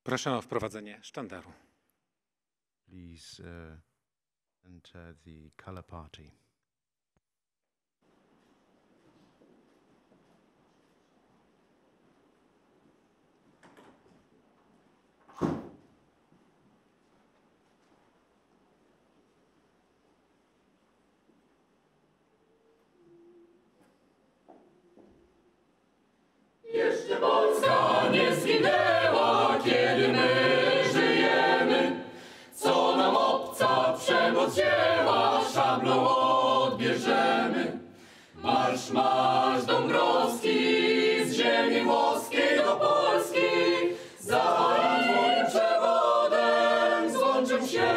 Proszę o wprowadzenie sztandaru. Please enter the color party. Jeszcze Polska nie zginęła, kiedy my żyjemy. Co nam obca przemoc wzięła, szablą odbierzemy. Marsz, marsz Dąbrowski, z ziemi włoskiej do Polski. Za twoim przewodem złączę się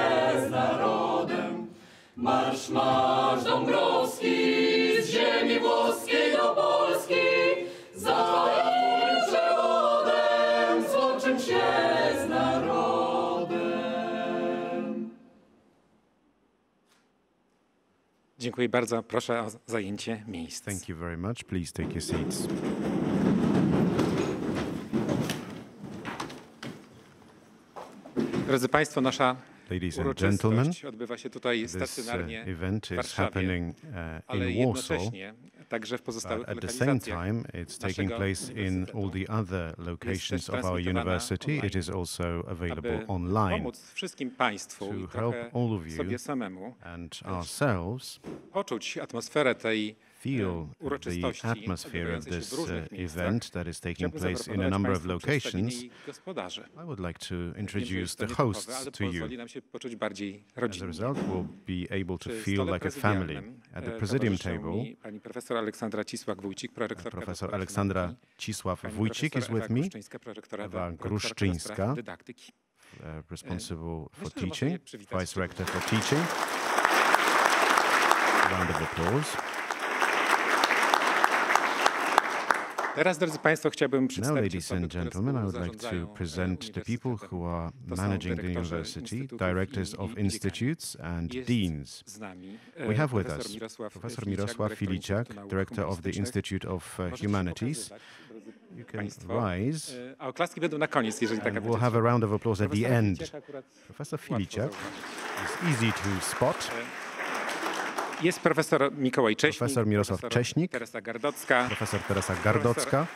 z narodem. Marsz, marsz Dąbrowski, z ziemi włoskiej do Polski. Za twoim przewodem złączę się z narodem. Dziękuję bardzo. Proszę o zajęcie miejsc. Thank you very much. Please take your seats. Drodzy Państwo, nasza Ladies and gentlemen, uroczystość odbywa się tutaj this stacjonarnie event w is Warszawie, happening ale in Warsaw. jednocześnie także w pozostałych At the same lokalizacjach time, it's taking naszego place in all uniwersytetu. the other locations of our transmitowana university. It online, is also available aby online. pomóc wszystkim Państwu To i help trochę all of you sobie samemu and ourselves poczuć atmosferę tej feel the uroczystości atmosphere of odbywającej się this w różnych miejscach. event that is taking Chciałbym place in a zaproponować number of Państwu przedstawienie locations. jej gospodarzy. I would like to Wiem, że introduce jest to the nietypowe, hosts ale to you. pozwoli nam się poczuć bardziej As a rodzinnie. result, we'll be able to Przy feel stole like a family. prezydialnym, At the presidium towarzyszą table, mi pani profesor Aleksandra Cisłak-Wójcik, prorektorka Professor doktora Aleksandra filologii, Cisłak-Wójcik pani is with profesor me, Gruszczyńska, prorektora Ewa doktora Gruszczyńska, spraw dydaktyki. responsible for Myślę, że można teaching, je przywitać. Vice-Rector for teaching. Round of applause. Teraz, drodzy Państwo, chciałbym Now, przedstawić ladies osoby, and które gentlemen, I would like to współzarządzają present the people uniwersytetem. who are To są managing the dyrektorzy university, instytutów directors of i dziekani. institutes and Jest deans. z nami We have with profesor us Professor Mirosław Filiciak, Director of the Institute of Humanities. You can rise, A oklaski będą na koniec, jeżeli taka and będzie we'll have a round of applause at the Profesora end. Filiciaka akurat Professor łatwo Filiciak zauważyć. is easy to spot. Jest profesor Mikołaj Cześnik, Profesor Mirosław profesor Cześnik, Teresa Gardocka. Professor Teresa Gardocka.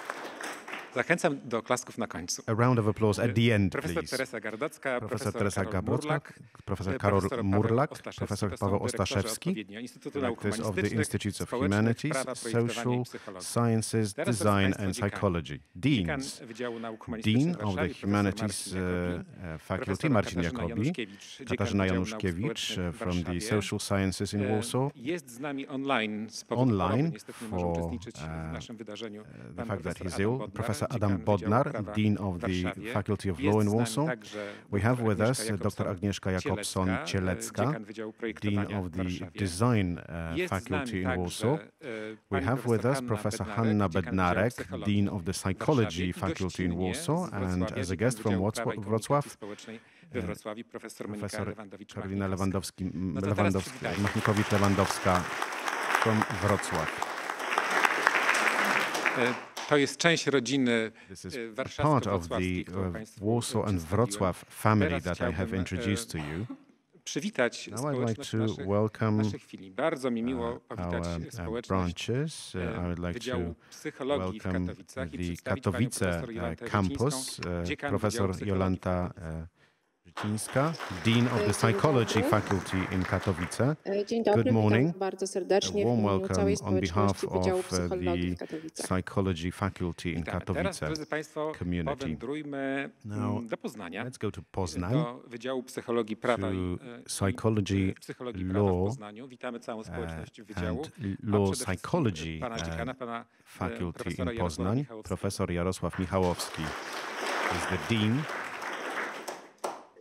Zachęcam do oklasków na końcu. A round of applause at the end, Profesor please. Teresa Gardocka, Profesor Teresa Karol Gardocka, Murlak, Professor Karol Murlak, Professor to są Paweł dyrektorzy Ostaszewski, odpowiednio Instytutu Nauk Directors of the Humanistycznych, Institutes of Społecznych, Humanities, Prawa, Projektowania Social i Psychologii. Sciences, Teraz, drodzy Design Państwo, and dziekan. Psychology. Dziekan Deans, Wydziału Nauk Humanistycznych Dean w of the Warszawie, profesor Humanities Marcin Jakobi, Faculty, profesor Marcin Katarzyna Jakobi, Januszkiewicz, dziekan Katarzyna Wydziału Nauk Januszkiewicz Społecznych w from the Warszawie. Social Sciences in Warsaw. Jest z nami online z powodu choroby, Online niestety nie może for uczestniczyć w naszym wydarzeniu. the Pan fact that profesor he's ill. Bodnar, Professor dziekan Adam Wydziału Bodnar, Prawa Dean w of the Warszawie. Faculty of Jest Law z in nami Warsaw. także We have with us Agnieszka Dr. Agnieszka Jacobson-Cielecka, dziekan Wydziału Dean Projektowania of w the Warszawie. Design Jest z Faculty nami in także, Warsaw. We pani have with us Hanna Professor Bednarek, Hanna dziekan Bednarek, Wydziału Psychologii Dean of the w Warszawie Psychology i Faculty in gościnnie Warsaw, z and Wrocławia, as a dziekan guest from Wydziału Prawa i Wrocław, Komunikacji Społecznej we Wrocławiu, profesor Monika Professor Lewandowicz-Machnikowska. Karolina No to teraz przywitajmy. Machnikowicz-Lewandowska from Wrocław. To jest część rodziny This is part of warszawsko-wrocławskiej, the którą Państwu Warsaw and przedstawiłem. Wrocław family Teraz that I have chciałbym, introduced to you. Przywitać Now I'd like społeczność to welcome naszych filii. Bardzo mi miło powitać our społeczność branches. I would like Wydziału to Psychologii w welcome Katowicach i the przedstawić Katowice panią profesor Jolantę campus, Wójcińską, dziekan Professor Wydziału Psychologii Jolanta w Katowicach. Wójcicka, Dean of the Psychology Faculty in Katowice. Dzień dobry, Good morning. witam bardzo serdecznie A warm w imieniu welcome całej on behalf społeczności Wydziału of Psychologii w the Katowicach. Psychology Faculty in Teraz, Katowice drodzy Państwo, community. powędrujmy Now, do Poznania, let's go to Poznań, do Wydziału Psychologii Prawa i Psychology Psychologii Prawa w Law Poznaniu. Witamy całą społeczność Wydziału. and a Law przede wszystkim Psychology pana dziekana, pana Faculty profesora in Jarosława Poznań. Michałowskiego. Professor Jarosław Michałowski is the Dean.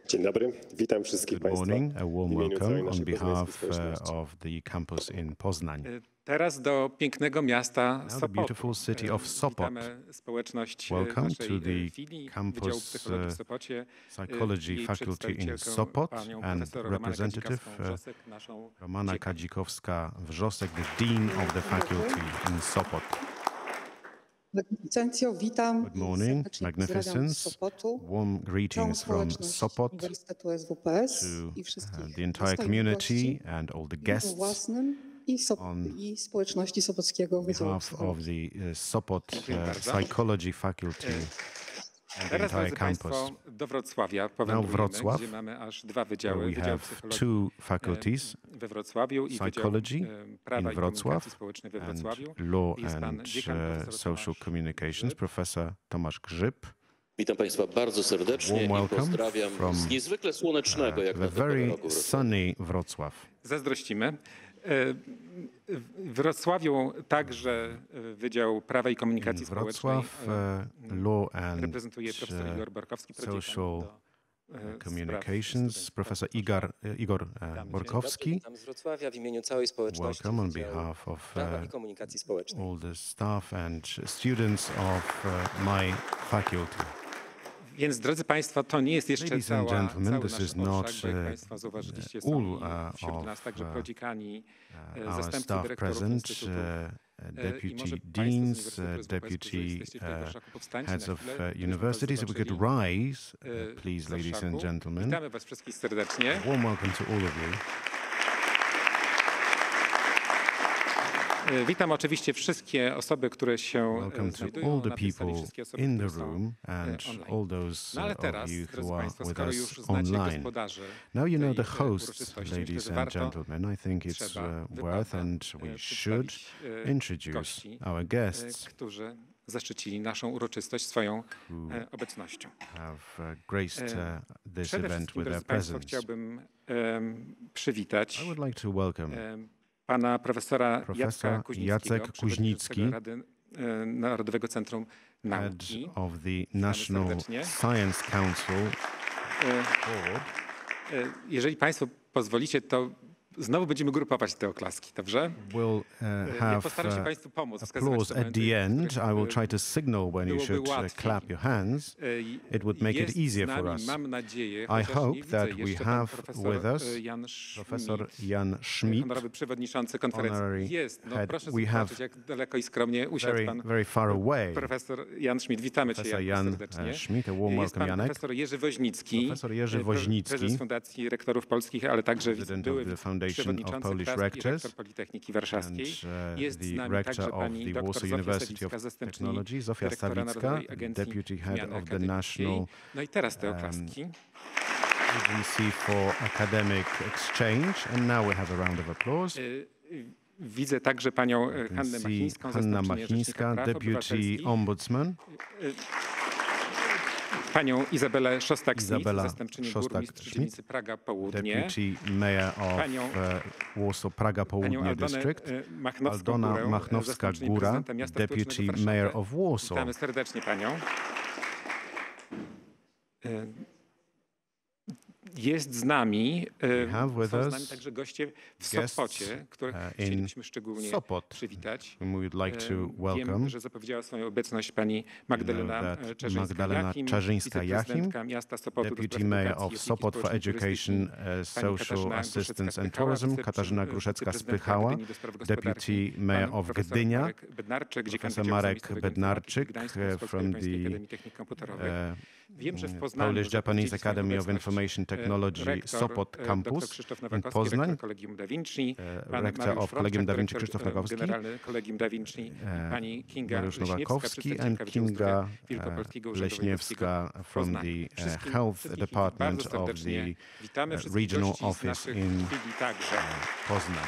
Dzień dobry, witam wszystkich Good Państwa. morning, a warm W imieniu całej welcome on naszej behalf poznańskiej społeczności. of the campus in Poznań. Teraz do pięknego miasta Now the Sopotu. beautiful city of Sopot. Witamy społeczność Welcome naszej to the filii campus, Wydziału Psychologii w Sopocie. Psychology Jej Faculty in przedstawicielką, Sopot panią and profesor Romanę representative Kadzikowską-Wrzosek, naszą Romana dziekan. Kadzikowska-Wrzosek, the Dean of the Faculty in Sopot. Magnificencjo, witam. Good morning, Serdecznie Magnificence. pozdrawiam z Sopotu, Warm całą greetings from społeczność Sopot Uniwersytetu SWPS to i wszystkich the entire community dostojnych gości and all the w imieniu guests własnym i społeczności Sopockiego on Wydziału behalf of Psychologii. the Sopot bardzo. Psychology Faculty and the Teraz, entire drodzy campus. Państwo, do Wrocławia powędrujemy, Wrocław, gdzie mamy aż dwa wydziały. Where we Wydział have Psychologii two faculties, we Wrocławiu i Psychology Wydział Prawa in i Komunikacji Wrocław Społecznej we and Wrocławiu. Law Jest pan and dziekan profesor Social Tomasz Communications, Grzyb. Professor Tomasz Grzyb. Witam Państwa bardzo serdecznie Warm i welcome pozdrawiam from, z niezwykle słonecznego, jak the na very roku sunny Wrocław. Zazdrościmy. W Wrocławiu także Wydział Prawa i Komunikacji Społecznej Wrocław, Law and reprezentuje profesor Igor Borkowski, Social Communications, Professor Igor Borkowski. Witam z Wrocławia w imieniu całej społeczności Welcome on Wydziału behalf of Prawa i Komunikacji Społecznej. all the staff and students of my faculty. Więc, drodzy Państwo, to nie jest jeszcze Ladies and cały gentlemen, nasz this is not orszak, bo jak Państwo zauważyliście, all są wśród of nas także prodziekani, our zastępcy staff dyrektorów present, instytutu. deputy deans, deputy heads of universities. If we could rise, please, ladies and gentlemen. Witamy Was wszystkich serdecznie. Warm welcome to all of you. Witam oczywiście wszystkie osoby, które się Welcome to znajdują all the na tej sali, people wszystkie osoby, in które the są room and online. all those No ale of teraz, you drodzy who are Państwo, with skoro us już znacie online. gospodarzy Now you know tej the hosts, uroczystości, ladies myślę, że and warto, gentlemen. I think it's trzeba, worth and we should przedstawić introduce gości, our guests którzy zaszczycili naszą uroczystość swoją obecnością. have graced this Przede event wszystkim, with their drodzy Państwo, presence. chciałbym przywitać I would like to welcome pana profesora Professor Jacek Kuźnicki, Rady Narodowego Centrum head Nauki. of the National serdecznie. Science Council Board. Jeżeli Państwo pozwolicie, to znowu będziemy grupować te oklaski, dobrze? We'll Ja have postaram się Państwu pomóc. wskazywać applause te at the momenty, end. w I których, will try to signal when you byłoby should łatwiej. clap your hands. It would make it Jest easier z for nami, us. mam nadzieję, I chociaż hope nie widzę that we jeszcze, have pan profesor with us Jan Professor Schmidt, Jan Schmidt, honorowy przewodniczący konferencji. honorary Jest, no head. proszę We have zobaczyć, jak daleko i skromnie usiadł pan very far away. profesor Jan Schmidt. Witamy Cię, Professor Jan, Jan serdecznie. Schmidt, a warm Jest welcome, pan Janek. profesor Jerzy Woźnicki, Profesor Jerzy Woźnicki, prezes Fundacji Rektorów Polskich, ale także President były of the Foundation of przewodniczący Polish KRASP i Rectors rektor Politechniki Warszawskiej. and Jest z the nami rector także of pani the doktor Warsaw Zofia University Sawicka, of zastępczyni Technology, Zofia dyrektora Sawicka, Narodowej Agencji deputy head Wymiany of the Akademickiej. National No i teraz te oklaski. Agency for Academic Exchange. And now we have a round of applause. Widzę także panią You Hannę can see Machińską, Hanna zastępczynię Rzecznika Machińska, Praw Deputy Obywatelskich, Ombudsman. panią Izabelę Szostak-Smith, Izabela zastępczynię burmistrz Szostak-Smith, dzielnicy Praga Południe, Deputy Mayor of Panią- Warsaw Praga panią Południe Aldonę District. Machnowską-Górę, Aldona zastępczynię Machnowska-Góra, prezydenta miasta Deputy stołecznego Mayor Warszawy. of Warsaw. Witamy serdecznie panią. Jest z nami, have with są z us nami także goście w guests, Sopocie, których in chcielibyśmy szczególnie Sopot, przywitać. whom we would like to Wiem, welcome. że zapowiedziała swoją obecność pani Magdalena that Magdalena Czerzyńska-Jachim, Czerzyńska-Jachim, wiceprezydentka miasta Sopotu do Deputy spraw Mayor edukacji i of opieki Sopot for społecznej i Education, turystyki, Social Assistance and Gruszczycka-Spychała, Tourism, Katarzyna wiceprezydentka Gruszecka-Spychała, Gdyni do spraw gospodarki, Deputy Mayor pan of profesor Gdynia, Marek Bednarczyk, dziekan Professor Wydziału Marek Zamiejscowego Bednarczyk, Informatyki w Gdańsku, z Polskiej from Japońskiej the Akademii Technik Komputerowych. Wiem, że w Poznaniu Polish-Japanese zapowiedzieli swoją Academy of obecność Information Technology, rektor, Sopot dr Campus Krzysztof in Nowakowski, Poznań, rektor Kolegium Da Vinci, pan rektor Mariusz of Frączak, Kolegium Da Vinci dyrektor, Krzysztof Nowakowski, generalny Kolegium Da Vinci, pani Kinga Mariusz Leśniewska, Nowakowski przedstawicielka and Wydziału Zdrowia Kinga Wielkopolskiego Urzędu Leśniewska Wojewódzkiego w from Poznaniu. the Wszystkich Health Department bardzo of serdecznie the witamy wszystkich Regional gości z Office naszych in chwili także. Poznań.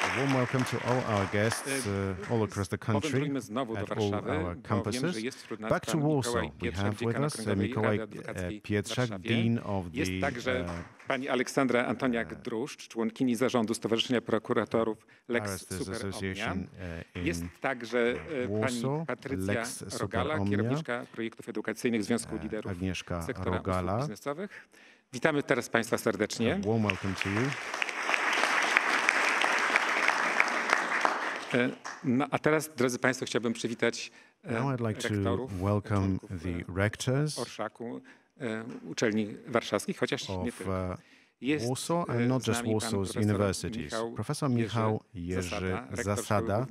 A warm welcome to all our guests all across the country Powędrujmy znowu do at all Warszawy, our bo wiem, campuses. że jest wśród nas Back to pan Warsaw, Mikołaj we Pietrzak, have with dziekan us Okręgowej Mikołaj Rady Adwokackiej w Pietrzak, Warszawie. Dean of Jest the także pani Aleksandra Antoniak-Druszcz, członkini zarządu Stowarzyszenia Prokuratorów Lex Barristers Super Omnia. Association Jest in także Warsaw, pani Patrycja Lex Super Rogala, Omnia, kierowniczka projektów edukacyjnych Związku Liderów Agnieszka Sektora Rogala. Usług Biznesowych. Witamy teraz Państwa serdecznie. A warm welcome to you. No, a teraz, drodzy Państwo, chciałbym przywitać Now I'd like to rektorów, welcome członków the rectors Orszaku, uczelni warszawskich, chociaż nie of tylko. Warsaw and not just Warsaw's universities. Professor Michał Jerzy Zasada,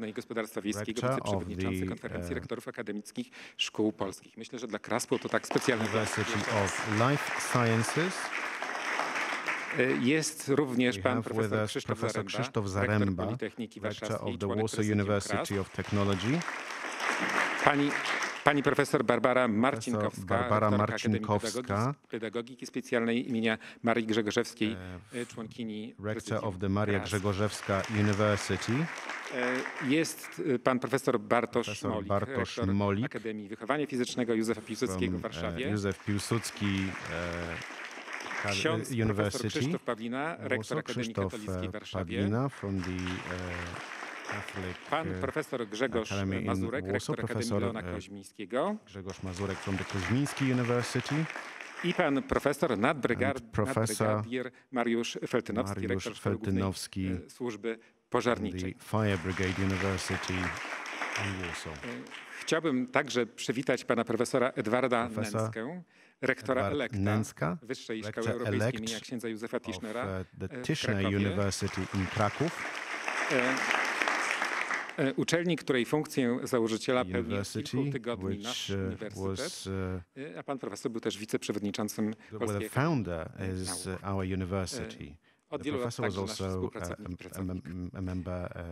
rector of the Konferencji Rektorów Akademickich Szkół Polskich. Myślę, że dla KRASP-u to tak specjalne. University of Life Sciences. Jest również pan profesor Krzysztof Zaręba, rektor Politechniki rector Warszawskiej, of the członek Warsaw prezydium University KRASP. of Technology. Pani profesor Barbara Marcinkowska, rektorka Marcinkowska, Akademii Pedagogiki Specjalnej imienia Marii Grzegorzewskiej, członkini rector of the Maria Grzegorzewska University. Jest pan profesor Bartosz Molik, rektor Molik Akademii Wychowania Fizycznego Józefa Piłsudskiego w Warszawie. Józef Piłsudski Ksiądz profesor University. Krzysztof Pawlina, rektor Akademii Katolickiej w Warszawie. From the, Pan profesor Grzegorz Mazurek, rektor Akademii Leona Koźmińskiego. Grzegorz Mazurek from the Koźmiński University. I pan profesor nadbrygadier Mariusz Feltynowski, rektor Szkoły Głównej Służby Pożarniczej. Fire Brigade University in Warsaw. Chciałbym także przywitać pana profesora Edwarda Nęskę, rektora Elekta, Wyższej Szkoły Europejskiej imienia księdza Józefa Tischnera w Krakowie. University in Kraków. Uczelni, której funkcję założyciela pełni od kilku tygodni nasz uniwersytet, a pan profesor był też wiceprzewodniczącym Polskiej Akademii. Od wielu lat także nasz współpracownik, pracownik. A member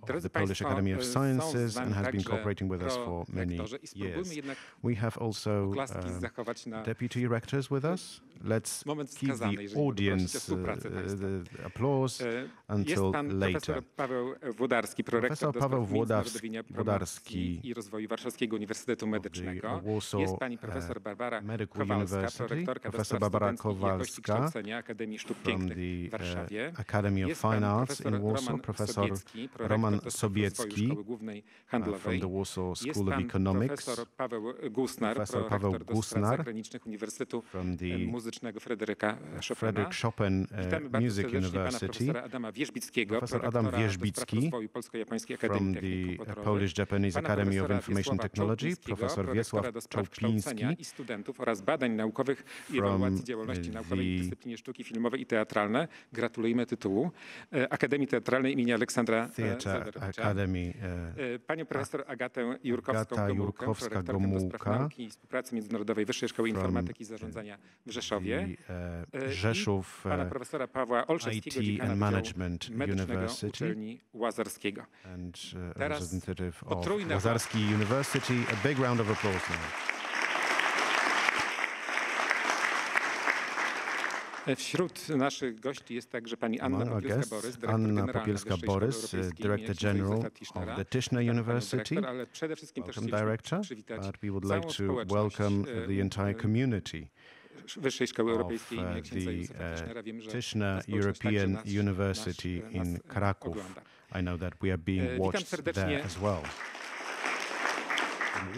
of the Polish Academy of Sciences and has been cooperating with us for many years. We have also deputy rectors with us. Let's keep the audience the applause until later. Paweł Włodarski, prorektor do spraw międzynarodowienia, promocji i rozwoju Warszawskiego Uniwersytetu Medycznego. Jest pani profesor Barbara Kowalska, prorektorka do spraw studenckich i jakości kształcenia Akademii Sztuk Pięknych w Warszawie. Academy of Fine Arts in Warsaw, professor Roman Sobiecki from the Warsaw School of Economics, profesor Paweł Gusnar, prorektor do spraw zagranicznych Uniwersytetu Muzycznego Fryderyka Chopin Music University, profesora Adama Wierzbickiego, professor Adam Wierzbicki from the Polish-Japanese Academy of Information Technology, profesor Wiesław Czołpiński i studentów oraz badań naukowych i ewaluacji działalności naukowej w dyscyplinie sztuki filmowej i teatralne. Gratulujemy tytułu. Akademii Teatralnej imienia Aleksandra Academy. Panią profesor Agatę Jurkowską-Gomułkę, prorektorkę do spraw nauki i współpracy międzynarodowej Wyższej Szkoły Informatyki i Zarządzania w Rzeszowie. Rzeszów Pana profesora Pawła Olszewskiego, dziekana Management Medycznego University Uczelni Łazarskiego. Teraz Łazarski University. A big round of applause now. Wśród naszych gości jest także pani Anna Popielska-Borys, Director General of the Tischner University. Ale przede wszystkim też Director, but we would like to welcome the entire community Wyższej Szkoły Europejskiej of imienia księdza Józefa Tischnera. Wiem, że Tischner European University in Kraków. I know that we are being watched there as well.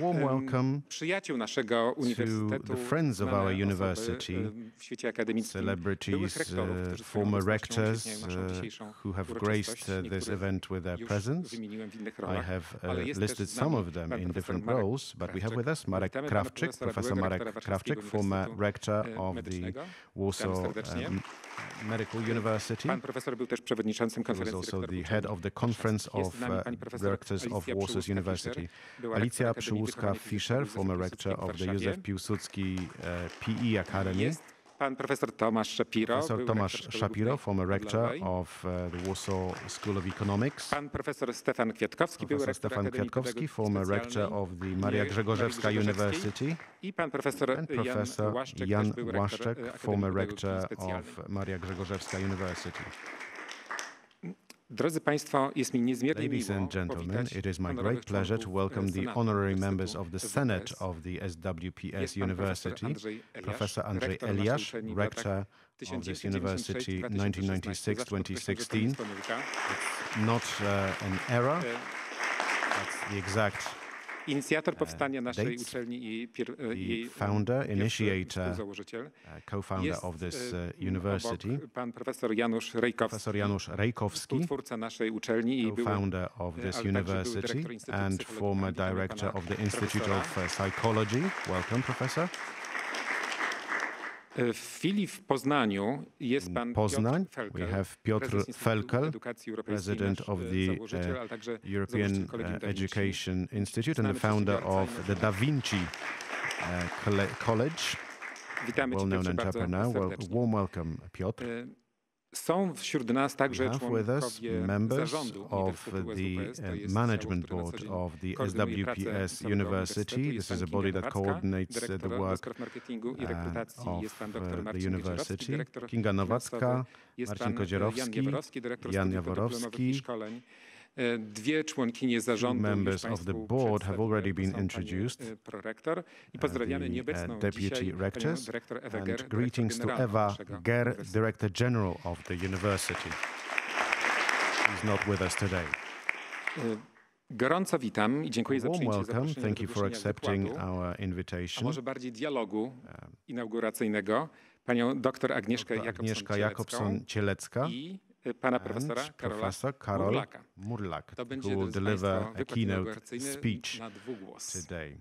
Warm welcome przyjaciół naszego uniwersytetu, to the friends of our university, w świecie akademickim, celebrities, former rectors who have graced this event with their presence. I have listed some of them in different roles, but we have with us Marek Krawczyk, Professor Marek Krawczyk, former rector of the Warsaw Medical University. Pan profesor był też przewodniczącym konferencji rektorów. Also the head of the Conference of Rectors of Warsaw's University. Alicja Przyłuska-Fischer, former rector of the Józef Piłsudski PE Academy. Pan profesor Tomasz Szapiro, Professor Tomasz Szapiro, former rector of the Warsaw School of Economics. Pan profesor Stefan Kwiatkowski, był rektor Akademii Pedagogiki former rector of the Maria Grzegorzewska University. I pan profesor Jan Łaszczek, former rector of Maria Grzegorzewska University. Drodzy Państwo, jest mi niezmiernie miło Ladies and gentlemen, it is my great pleasure to welcome the honorary members of the Senate of the SWPS University, Professor Andrzej Eliasz, rector of this university 1996-2016. It's not an error, that's the exact inicjator powstania naszej uczelni i jej founder, initiator, współzałożyciel. Co-founder of this university. Pan profesor Janusz Rejkowski, twórca naszej uczelni i co-founder of this university and former director of the Institute of Psychology. Welcome, professor. W chwili w Poznaniu jest pan Poznań, Piotr we Felkel, have Piotr prezes Instytutu Felkel, Edukacji Europejskiej, president nasz of the założyciel, ale także European założyciel Kolegium Da Vinci. Education Institute and Znany the founder przedsiębiorca of the Da Vinci College, Witamy cię, well-known Piotrze, bardzo entrepreneur. serdecznie. Warm welcome, Piotr. Są wśród nas także We have with us członkowie members zarządu of Uniwersytetu the SWPS. To jest management zespół, który board na co of dzień the koordynuje pracę SWPS całego University. uniwersytetu. This Jest is a pan body Kinga that Nowacka, coordinates the dyrektor do work spraw marketingu i rekrutacji. Jest pan of doktor the Marcin Kodzierowski, university. dyrektor Kinga Nowacka, finansowy. Jest Marcin pan Kodzierowski, Jan Jaworowski, dyrektor Jan studiów podyplomowych Jaworowski. i szkoleń. Dwie członkinie zarządu Members już of the państwu board have already przedstawiłem. been To są pani introduced. prorektor i pozdrawiamy The nieobecną deputy dzisiaj panią rectors, dyrektor Ewę Ger, and dyrektor greetings to generalną Eva naszego Ger, uniwersytetu. Director General of the university. She's not with us today. Gorąco witam i dziękuję za Warm przyjęcie welcome. zaproszenia Thank do you for wygłoszenia accepting wykładu, our a invitation. może bardziej dialogu inauguracyjnego, panią dr Agnieszkę Agnieszka Jacobson-Cielecką Jacobson-Cielecka i pana profesora Karola Professor Karol Murlaka. Murlak, To who będzie, will drodzy deliver państwo, a wykład keynote inauguracyjny speech na dwugłos. today.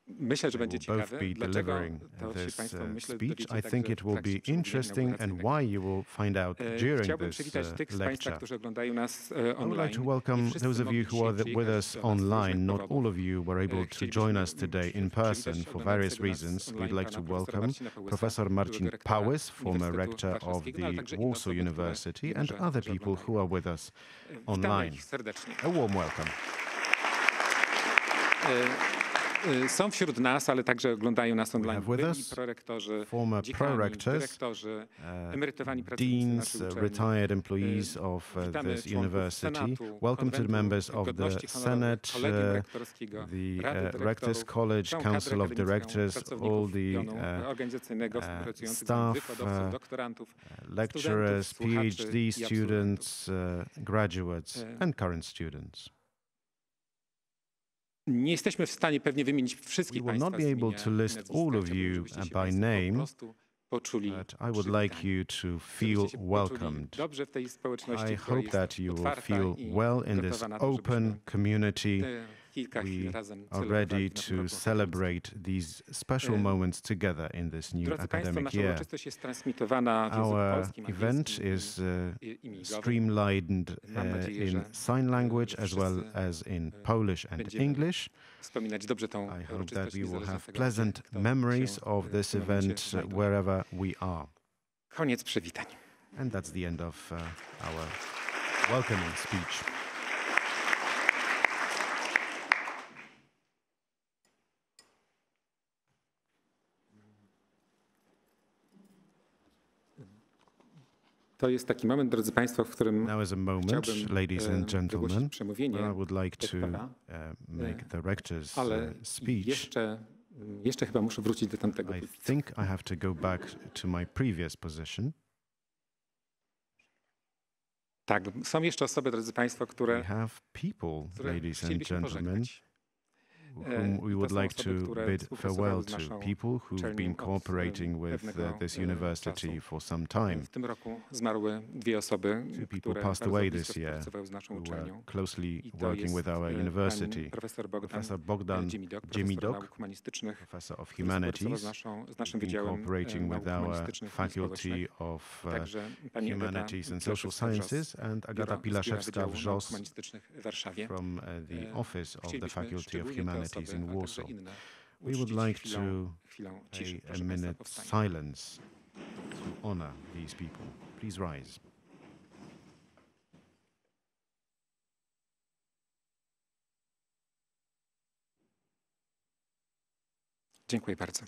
Myślę, że będzie Will both ciekawe. be Dlaczego delivering to się this państwo, myślę, speech. dowiecie I think także it w will trakcie be przemówienia interesting and inauguracyjnego. why you will find out during Chciałbym this przywitać tych z państwa, lecture. którzy oglądają nas I would online. like to welcome Nie wszyscy those of you mogli who are dzisiaj with przyjechać us do nas z różnych online. Not powodów. all of you were able to join us today in person Chcielibyśmy for various przywitać reasons. oglądającego We'd like nas to online pana welcome profesora Professor Marcin byłego rektora Pałys, former Uniwersytetu rector of Warszawskiego, ale the także inne Warsaw osoby, które University, wiem, and że other people oglądają. who are with us Witamy online. ich serdecznie. A warm welcome. Są wśród nas, ale także oglądają nas online have with byli us prorektorzy, former dziekani, prorectors, dyrektorzy, emerytowani pracownicy deans, naszej uczelni. retired employees of Witamy this członków university. Senatu, Welcome to the Konwentu members of the Godności Honorowej, Senate, Kolegium Rektorskiego, the Rady Rectors Dyrektorów, College, całą Council kadrę of akademicką, Directors, all pracowników the pionu organizacyjnego, współpracujących staff, wykładowców, doktorantów, lecturers, studentów, słuchaczy PhD i absolwentów. students, graduates, and current students. Nie jesteśmy w stanie pewnie wymienić We wszystkich will państwa not be able to list all of you by name, poczuli but I would like you to feel welcomed. dobrze w tej społeczności, I która hope jest that you will otwarta feel i well in this gotowa na to, open żebyśmy community. te kilka chwil We razem are celebrovali ready w naszym to roku celebrate these special moments together in this new Drodzy Państwo, academic nasza year. uroczystość jest transmitowana w języku Our polskim, event angielskim is i migowym. streamlined Mam nadzieję, in że sign language as well wszyscy, as in Polish and będziemy English. Wspominać dobrze tą I hope that uroczystość we will niezależnie have od tego, pleasant kto memories się of w this tym momencie event znajduje. wherever we are. Koniec przywitań. And that's the end of our welcoming speech. To jest taki moment, drodzy Państwo, w którym Now is a moment, chciałbym ladies and gentlemen, wygłosić przemówienie where I would like to rektora, make the rector's ale speech. jeszcze chyba muszę wrócić do tamtego I pulpitu. think I have to go back to my previous position. Tak, są jeszcze osoby, drodzy Państwo, We które have people, ladies and chcielibyśmy gentlemen, pożegnać. whom we would To są like osoby, to które bid współpracowały farewell z to, naszą people who've uczelnią been od, cooperating with pewnego, this university czasu. for some time. W tym roku zmarły dwie osoby, People które passed bardzo away blisko this year współpracowały z naszą who were uczelnią. closely I to working jest with our pani university. profesor Bohdan, Professor Bohdan, Dziemidok, profesor Dziemidok, nauk humanistycznych, Professor of który współpracował Humanities, z naszym been Wydziałem cooperating Nauk with our Humanistycznych i Faculty Społecznych. of Także pani Humanities Agata and Social Sciences and Agata Biura Wydziału Nauk Pilaszewska-Wrzos Humanistycznych w Warszawie. from the Office of the Chcielibyśmy Faculty of szczególnie te Humanities osoby, in a także Warsaw. inne We would uczcić like to chwilą pay ciszy. a Proszę Państwa, minute powstańmy. silence to honor these people. Please rise. Dziękuję bardzo.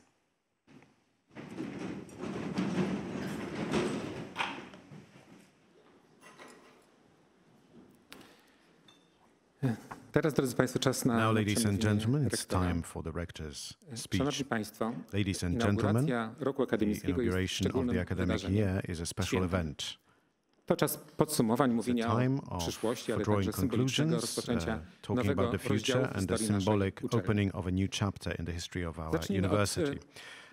Teraz, drodzy Państwo, czas na Now, ladies and przemówienie gentlemen, it's rektora. time for the rector's speech. Szanowni Państwo, Ladies and gentlemen, inauguracja roku the akademickiego jest inauguration of szczególnym the academic wydarzeniem. year is a special Świętem. event. To czas podsumowań, mówienia Time o of przyszłości, ale drawing także symbolicznego conclusions, rozpoczęcia talking nowego about the rozdziału future w and the historii naszej symbolic uczelni. opening of a new chapter in the history of our Zacznijmy od university.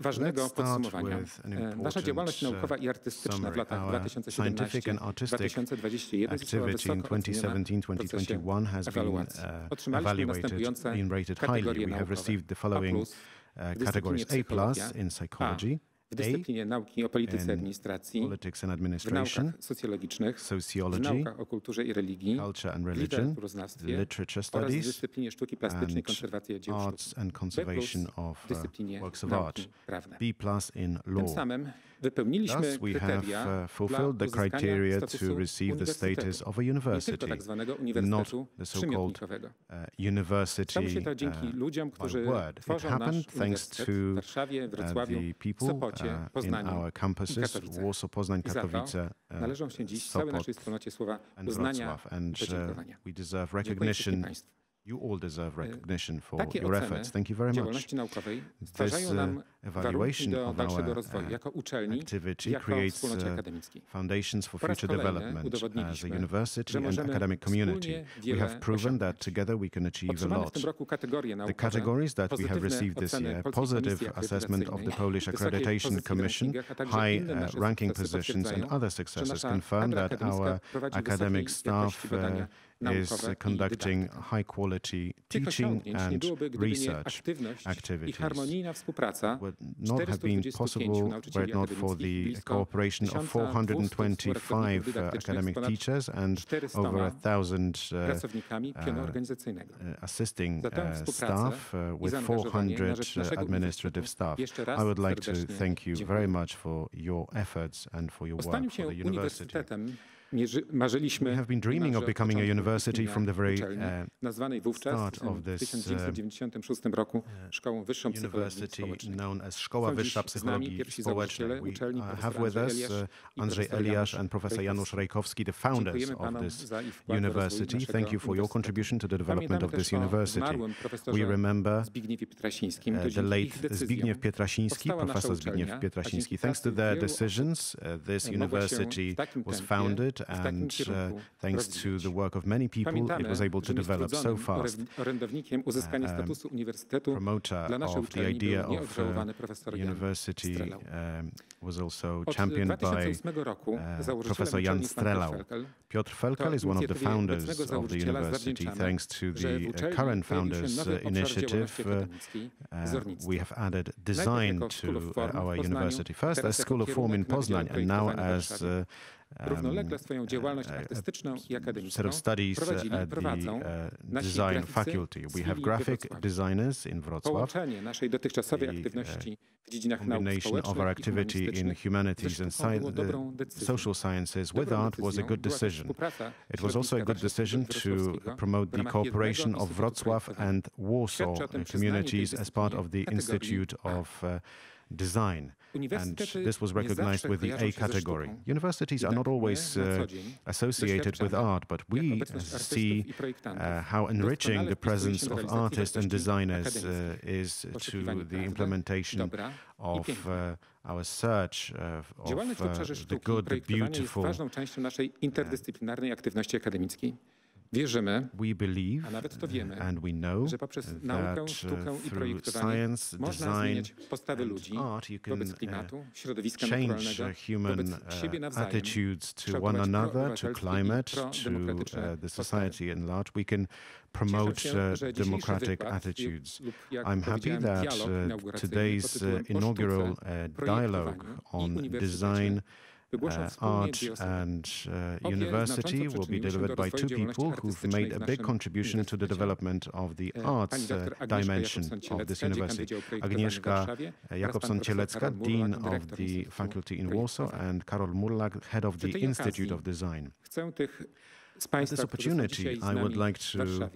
ważnego Let's start podsumowania. with an Nasza important działalność naukowa i artystyczna w summary. latach Our scientific and artistic 2017-2021 została activity in wysoko oceniona w 2017-2021 has been ewaluacji. Otrzymaliśmy następujące been rated highly. kategorie We have naukowe. received the A+, following w categories: dyscyplinie A+ psychologia, in psychology, w dyscyplinie nauki o polityce i administracji, w naukach socjologicznych, w naukach o kulturze i religii, w literaturoznawstwie oraz w dyscyplinie sztuki plastycznej i konserwacji dzieł sztuki, B+ w dyscyplinie nauki prawne. Tym samym wypełniliśmy kryteria fulfilled the criteria to receive the status of a university, nie tylko tak zwanego uniwersytetu przymiotnikowego. Stało się to dzięki ludziom, którzy tworzą nasz uniwersytet w Warszawie, Wrocławiu, Sopocie, Poznaniu i Katowicach. I za to należą się dziś całej naszej wspólnocie słowa uznania i podziękowania. Dziękuję wszystkim Państwu. You all deserve recognition for Takie your oceny efforts. Thank you very much. działalności naukowej stwarzają nam warunki do dalszego rozwoju jako uczelni, jako wspólnocie akademickiej. Foundations for future development as a university and academic community. We have proven that together we can achieve a lot. The categories that we have received this year: positive assessment of the Polish Accreditation Commission, high ranking positions and other successes confirm that our academic staff is conducting high-quality teaching and research activities. Would not have been possible were it not for the cooperation of 425 academic teachers and over 1,000 assisting staff with 400 administrative staff. I would like to thank you very much for your efforts and for your work for the university. We have been dreaming of becoming a university from the very start of this university known as Szkoła Wyższa Psychologii Społecznej. We have with us Andrzej Eliasz and Professor Janusz Rejkowski, the founders of this university. Thank you for your contribution to the development of this university. We remember the late Zbigniew Pietrasiński, Professor Zbigniew Pietrasiński. Thanks to their decisions, this university was founded, and thanks to the work of many people, it was able to develop so fast. Promoter of the idea of university was also championed by Professor Jan Strelau. Piotr Felkel is one of the founders of the university. Thanks to the current founders' initiative, we have added design to our university. First as School of Form in Poznań, and now as set of studies at the design faculty. We have graphic designers in Wrocław. The combination of our activity in humanities and social sciences with art was a good decision. It was also a good decision to promote the cooperation of Wrocław and Warsaw communities as part of the Institute of Design, and this was recognized with the A category. Universities are not always associated with art, but we see how enriching the presence of artists and designers is to the implementation of our search of the good, the beautiful. Wierzymy, we believe, a nawet to wiemy, and we know, że poprzez naukę, sztukę i projektowanie można zmieniać postawy ludzi wobec klimatu, środowiska naturalnego, wobec siebie nawzajem, attitudes to one another, to climate, to the society at large. We can promote democratic attitudes. I'm happy that today's inaugural dialogue on design, art and university will be delivered by two people who've made a big contribution to the development of the arts dimension of this university. Agnieszka Jacobson-Cielecka, Dean of the faculty in Warsaw, and Karol Murlak, Head of the Institute of Design. At this opportunity, I would like to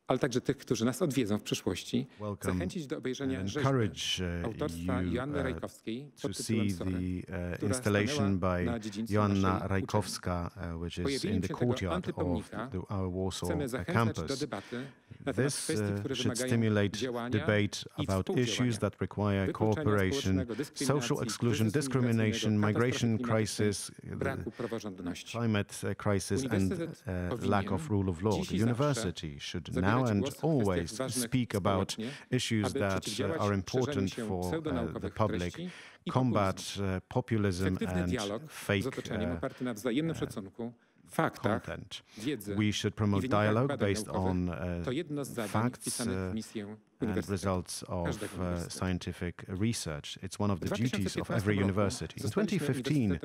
ale także tych, którzy nas odwiedzą w przyszłości, zachęcić do obejrzenia rzeźby autorstwa Joanny Rajkowskiej pod tytułem Sorę, która stanęła na dziedzińcu Joanna Rajkowska, which is in the courtyard of our Warsaw campus. This should stimulate debate about issues that require cooperation, social exclusion, discrimination, migration crisis, climate crisis, and lack of rule of law. The university should now and always speak about issues that are important for the public, combat populism and fake content. We should promote dialogue based on facts and results of scientific research. It's one of the duties of every university. In 2015,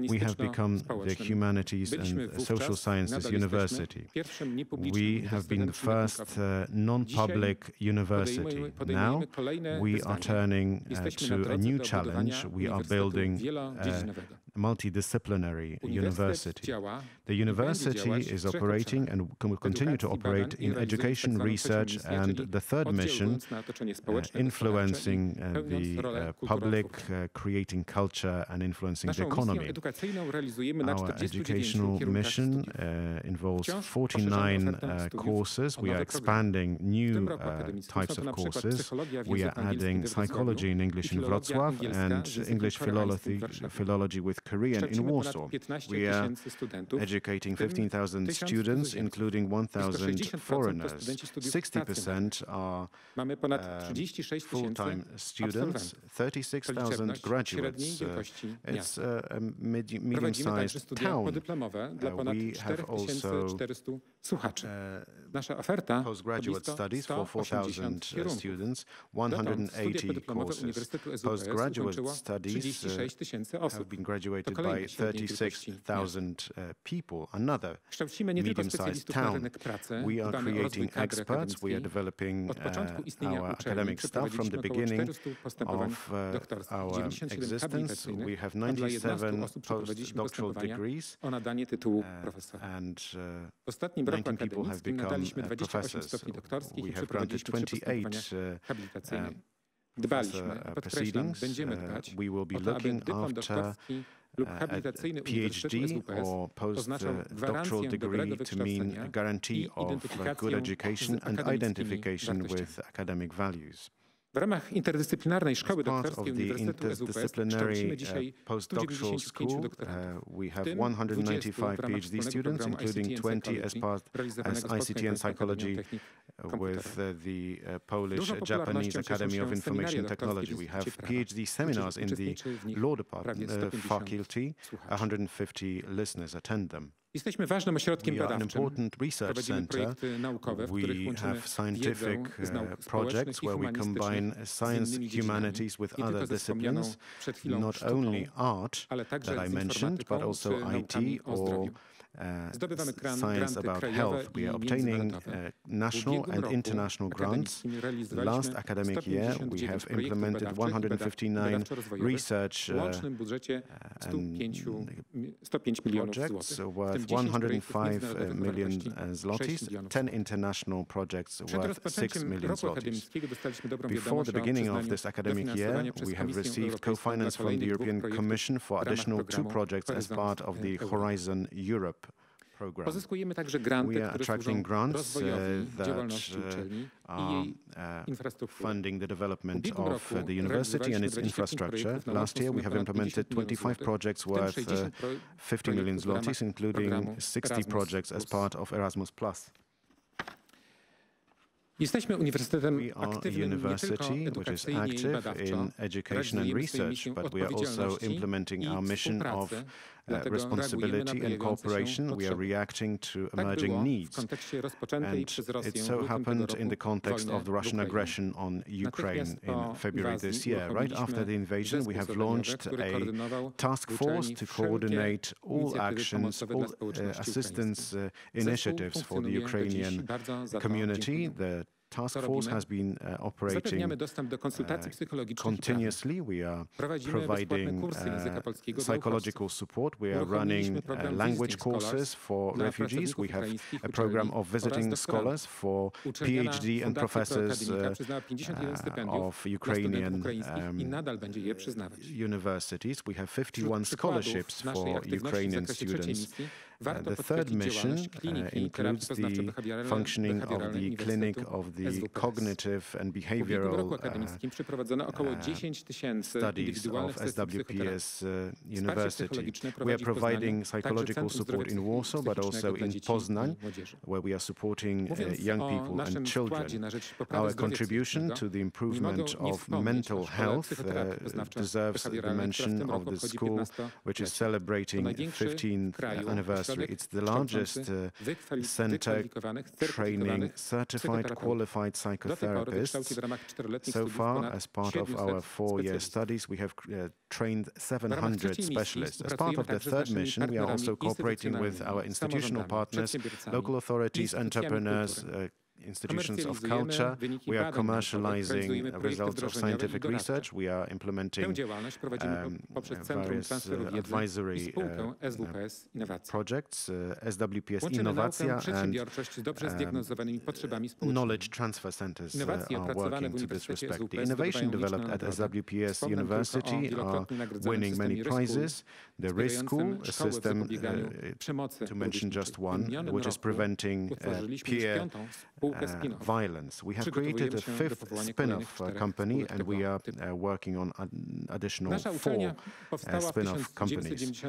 we have become the Humanities and Social Sciences University. We have been the first non-public university. Now, we are turning to a new challenge. We are building a multidisciplinary university. The university is operating and will continue to operate in education, research, and the third mission, influencing the public, creating culture, and influencing the economy. Our educational mission involves 49 courses. We are expanding new types of courses. We are adding psychology in English in Wrocław and English philology with Korean in Warsaw. We are educating 15,000 students, including 1,000 foreigners. 60% are full-time students, 36,000 graduates. It's a medium-sized town. We have also postgraduate studies for 4,000 students, 180 courses. Postgraduate studies have been graduated by 36,000 people, another medium-sized town. We are creating experts. We are developing our academic staff from the beginning of our existence. We have 97 postdoctoral degrees, and 19 people have become professors. We have granted 28 proceedings. We will be looking after a Ph.D. or postdoctoral degree to mean a guarantee of good education and identification with academic values. W ramach interdyscyplinarnej szkoły doktorskiej Uniwersytetu kształcimy dzisiaj postdoctoral school. We have 195 PhD students, including 20 as ICT and psychology with the Polish-Japanese Academy of Information Technology. We have PhD seminars in the law department faculty. 150 listeners attend them. Jesteśmy ważnym ośrodkiem badawczym. Prowadzimy projekty naukowe, w których łączymy scientific projects where we combine science, humanities with other disciplines, not only art that I mentioned, but also IT or science about health. We are obtaining national and international grants. Last academic year, we have implemented 159 research projects worth 105 million zlotys, 10 international projects worth 6 million zlotys. Before the beginning of this academic year, we have received co-finance from the European Commission for additional 2 projects as part of the Horizon Europe program. We are attracting grants that are funding the development of the university and its infrastructure. Last year, we have implemented 25 projects worth 50 million zlotys, including 60 projects as part of Erasmus+. Jesteśmy uniwersytetem we are a university which is active in education and research, but we are also implementing our mission of responsibility and cooperation. We are reacting to emerging needs. And it so happened in the context of the Russian aggression on Ukraine in February this year. Right after the invasion, we have launched a task force to coordinate all actions, all assistance initiatives for the Ukrainian community. The task force has been operating continuously. We are providing psychological support. We are running language courses for refugees. We have a program of visiting scholars for PhD and professors of Ukrainian universities. We have 51 scholarships for Ukrainian students. The third mission includes the functioning of the clinic of the cognitive and behavioral studies of SWPS University. We are providing psychological support in Warsaw, but also in Poznań, where we are supporting young people and children. Our contribution to the improvement of mental health deserves the mention of the school, which is celebrating 15th anniversary University. It's the largest center training certified qualified psychotherapists. So far, as part of our 4-year studies, we have trained 700 specialists. As part of the third mission, we are also cooperating with our institutional partners, local authorities, entrepreneurs, institutions of culture. We are commercializing results of scientific research. We are implementing various advisory projects, SWPS Innowacja and knowledge transfer centers are working to this respect. The innovation developed at SWPS University are winning many prizes. The RISKU, a system, to mention just one, which is preventing peer violence. We have created a 5th spin-off company, and we are working on additional 4 spin-off companies.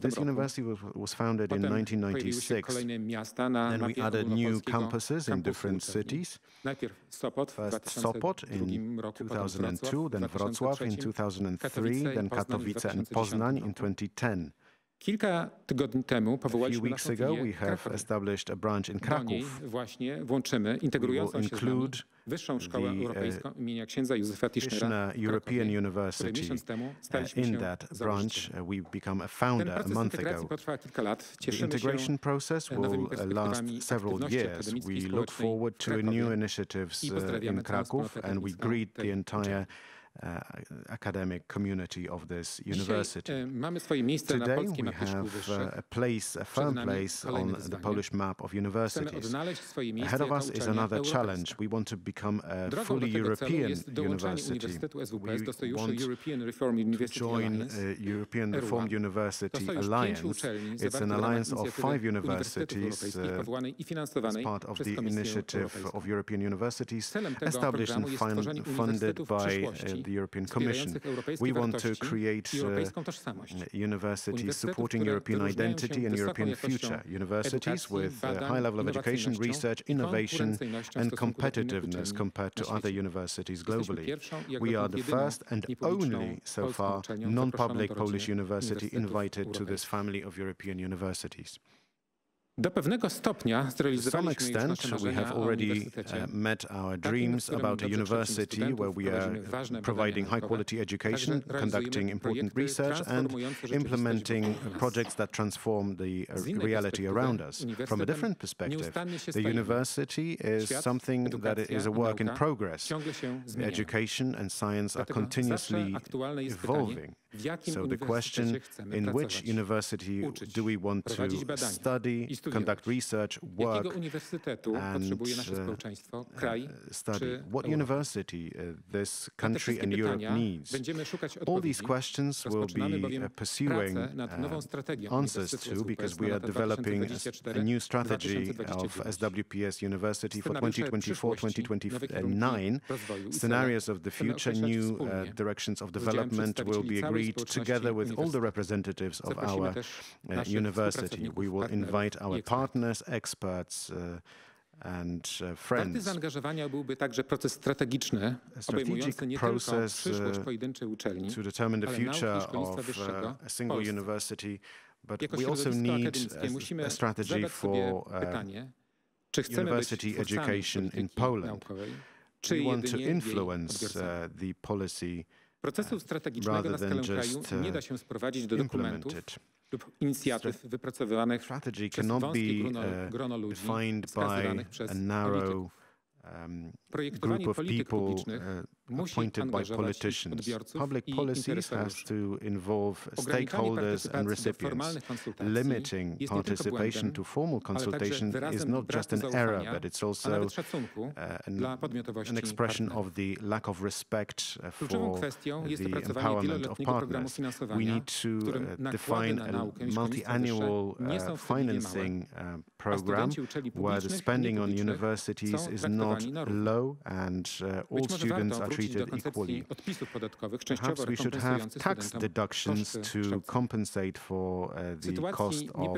This university was founded in 1996. Then we added new campuses in different cities. First Sopot in 2002, then Wrocław in 2003, then Katowice and Poznań in 2010. Kilka tygodni temu powołaliśmy weeks ago, we have established a branch in Kraków. Właśnie włączymy integrującą się z nami Wyższą Szkołę Europejską imienia księdza Józefa Tischnera European University. In that branch, we become a founder a month ago. The integration process will last several years. We look forward to new initiatives in Kraków, and we greet the entire academic community of this university. Today we have a firm place on the Polish map of universities. Ahead of us is another challenge. We want to become a fully European university. We want to join European Reformed University Alliance. It's an alliance of 5 universities as part of the initiative of European universities established and funded by the European Commission. We want to create universities supporting European identity and European future. Universities with a high level of education, research, innovation and competitiveness compared to other universities globally. We are the first and only, so far, non-public Polish university invited to this family of European universities. Do pewnego stopnia zrealizowaliśmy już nasze we have already met our dreams about a university where we are providing high-quality education, conducting important research and implementing projects that transform the reality around us. From a different perspective, the university is something that is a work in progress. Education and science are continuously evolving. So the question, in which university do we want to study, conduct research, work, and study? What university this country and Europe needs? All these questions we'll be pursuing answers to, because we are developing a new strategy of SWPS University for 2024-2029. Scenarios of the future, new directions of development will be agreed together with all the representatives of our university. We will invite our partners, experts and friends. Zaangażowania byłby także proces strategiczny, obejmujący nie tylko przyszłość pojedynczej uczelni, to determine the future of a single university, but we also need a strategy for university education in Poland. We want to influence the policy procesu strategicznego następującego nie da się sprowadzić do dokumentów lub inicjatyw wypracowywanych przez wąskie grono ludzi wskazywanych przez polityków. Projektowanie polityk publicznych musi angażować odbiorców Public policies has to involve stakeholders and recipients. Limiting participation to formal consultation is not just an error, but it's also an expression of the lack of respect for the empowerment of partners. We need to define a multi-annual financing program where the spending on universities is not low and all students are treated equally. Perhaps we should have tax deductions to compensate for the cost of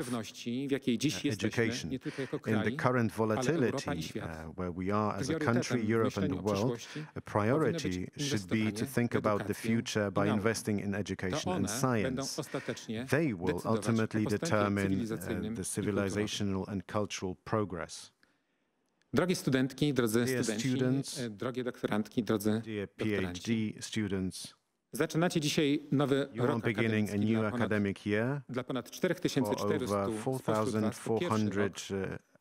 education. In the current volatility where we are as a country, Europe and the world, a priority should be to think about the future by investing in education and science. They will ultimately determine the civilizational and cultural progress. Drogie studentki, drodzy students, drogie doktorantki, drodzy dear PhD students, zaczynacie dzisiaj nowy rok akademicki dla ponad 4400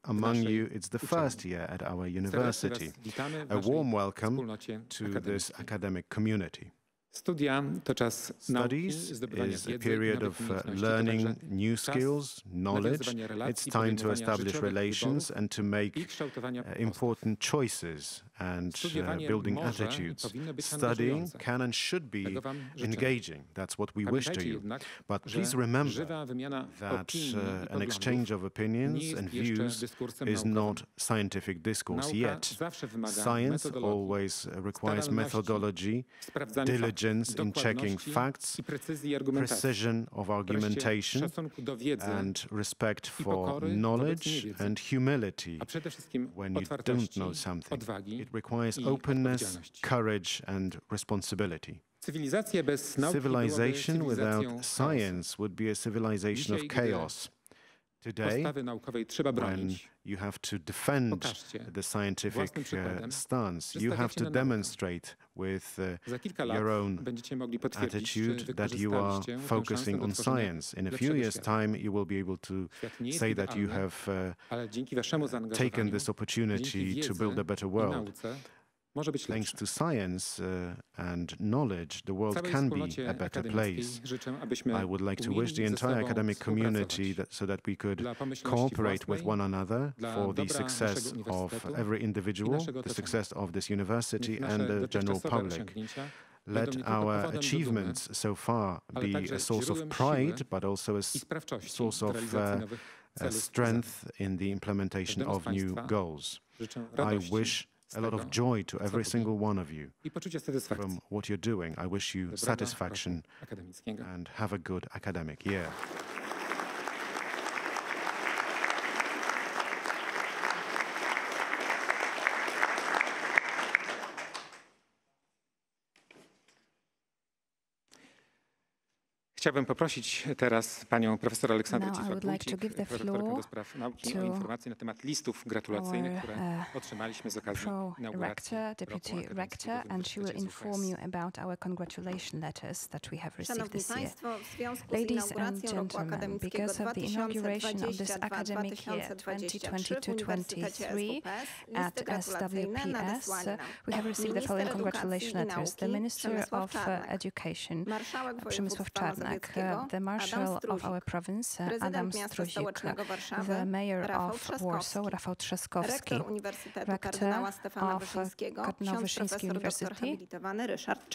among you. It's the first year at our university. A warm welcome to this academic community. Studies is a period of learning new skills, knowledge. It's time to establish relations and to make important choices and building attitudes. Studying can and should be engaging. That's what we wish to you. But please remember that an exchange of opinions and views is not scientific discourse yet. Science always requires methodology, diligence in checking facts, precision of argumentation, and respect for knowledge and humility when you don't know something. It requires openness, courage, and responsibility. Civilization without science would be a civilization of chaos. Today, when you have to defend the scientific stance, you have to demonstrate with your own attitude that you are focusing on science. In a few years' time, you will be able to say that you have taken this opportunity to build a better world. Thanks to science and knowledge, the world can be a better place. I would like to wish the entire academic community so that we could cooperate with one another for the success of every individual, the success of this university and the general public. Let our achievements so far be a source of pride, but also a source of strength in the implementation of new goals. I wish a lot of joy to every single one of you from what you're doing. I wish you satisfaction and have a good academic year. Chciałbym poprosić teraz panią profesor Aleksandrę Cisłak-Wójcik, rektorkę do spraw nauki, o informacje na temat listów gratulacyjnych, które otrzymaliśmy z okazji inauguracji Deputy Rector, and she will inform you about our congratulation letters that we have received this year. Ladies and gentlemen, because of the inauguration of this academic year 2022-23 at SWPS, we have received the following congratulation letters. The Minister of Education, Przemysław Czarnek, the Marshal of our province, Adam Struzik, the Mayor of Warsaw, Rafał Trzaskowski, Rector of Gaudeamus University, Ryszard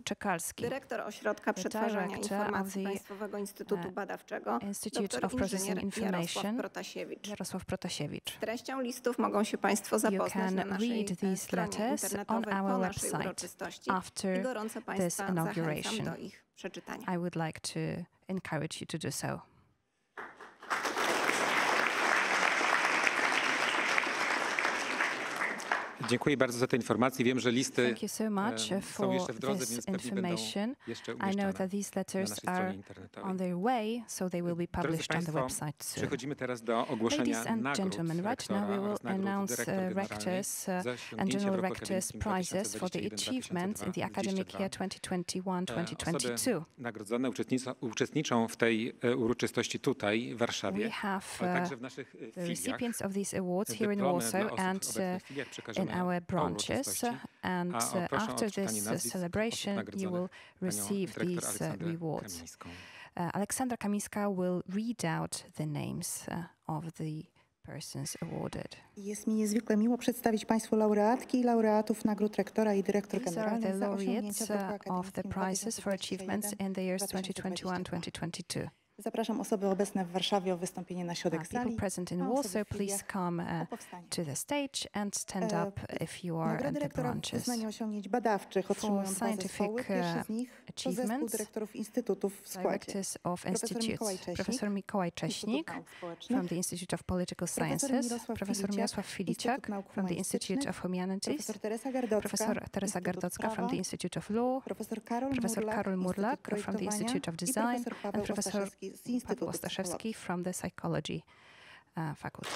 Czekalski, Dyrektor Ośrodka Przetwarzania Informacji Państwowego Instytutu Badawczego, Institute of Processing Information, Jarosław Protasiewicz. Z treścią listów mogą się Państwo zapoznać na naszej stronie internetowej po naszej uroczystości i gorąco Państwa zachęcam do ich przeczytania. I would like to encourage you to do so. Dziękuję bardzo za te informacje. Wiem, że listy Thank you so much są jeszcze w drodze, więc pewnie będą jeszcze umieszczone I know that these letters are on their way, so they will be published on the website soon. Przechodzimy teraz do ogłoszenia Ladies and gentlemen, right now we will announce rectors and general rectors prizes for the achievements in the academic year 2021-2022. Nagrodzone uczestniczą w tej uroczystości tutaj w Warszawie, ale także w naszych the recipients of these awards here in Warsaw and in our branches, and after this celebration you will receive these rewards. Aleksandra Kamińska will read out the names of the persons awarded. Jest mi niezwykle miło przedstawić Państwu laureatki i laureatów nagród rektora i dyrektor generalnych za osiągnięcia w roku akademickim of the prizes for achievements in the years 2021-2022. Zapraszam osoby obecne w Warszawie o wystąpienie na środek sali. People present in Warsaw, please come to the stage and stand up if you are at the branches. Uznania osiągnięć badawczych otrzymują dwa zespoły. Pierwszy z nich to zespół dyrektorów instytutów w składzie. Profesor Mikołaj Cześnik from the Institute of Political Sciences, profesor Mirosław Filiciak from the Institute of Humanities, profesor Teresa Gardocka from the Institute of Law, profesor Karol Murlak from the Institute of Design, and profesor Paweł Ostaszewski from the Psychology faculty.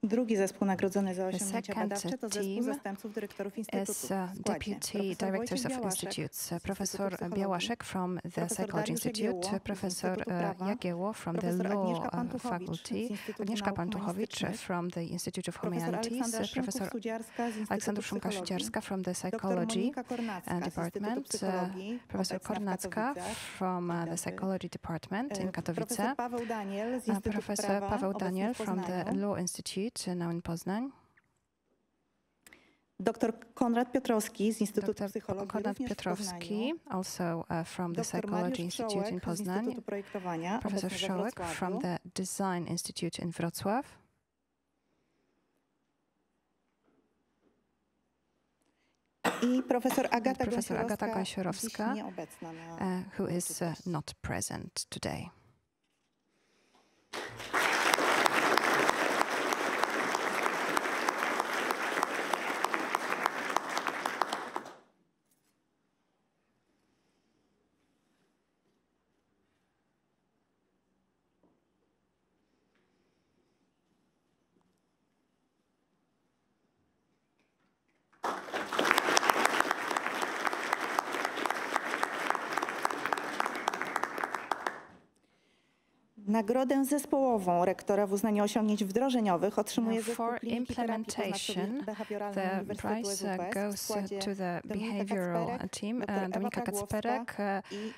Drugi zespół nagrodzony za osiągnięcia badawcze to zespół zastępców dyrektorów instytutów w składzie. Deputy Directors of Institutes, Professor Białaszek from the Psychology Institute, Professor Jagieło from the Law Faculty, Agnieszka Pantuchowicz from the Institute of Humanities, Professor Aleksandra Szumka-Szydziarska from the Psychology Department, Professor Kornacka from the Psychology Department in Katowice, Professor Paweł Daniel from the Law Institute now in Poznań. Dr Konrad Piotrowski z Instytutu Psychologii Konrad Piotrowski, also from the Psychology Institute in Poznań. Professor Szołek from the Design Institute in Wrocław. I profesor Agata Gąsiorowska, who is not present today. Nagrodę zespołową rektora w uznaniu osiągnięć wdrożeniowych otrzymuje zespół kliniki terapii the prize goes to the behavioral team, Dominika Kacperek,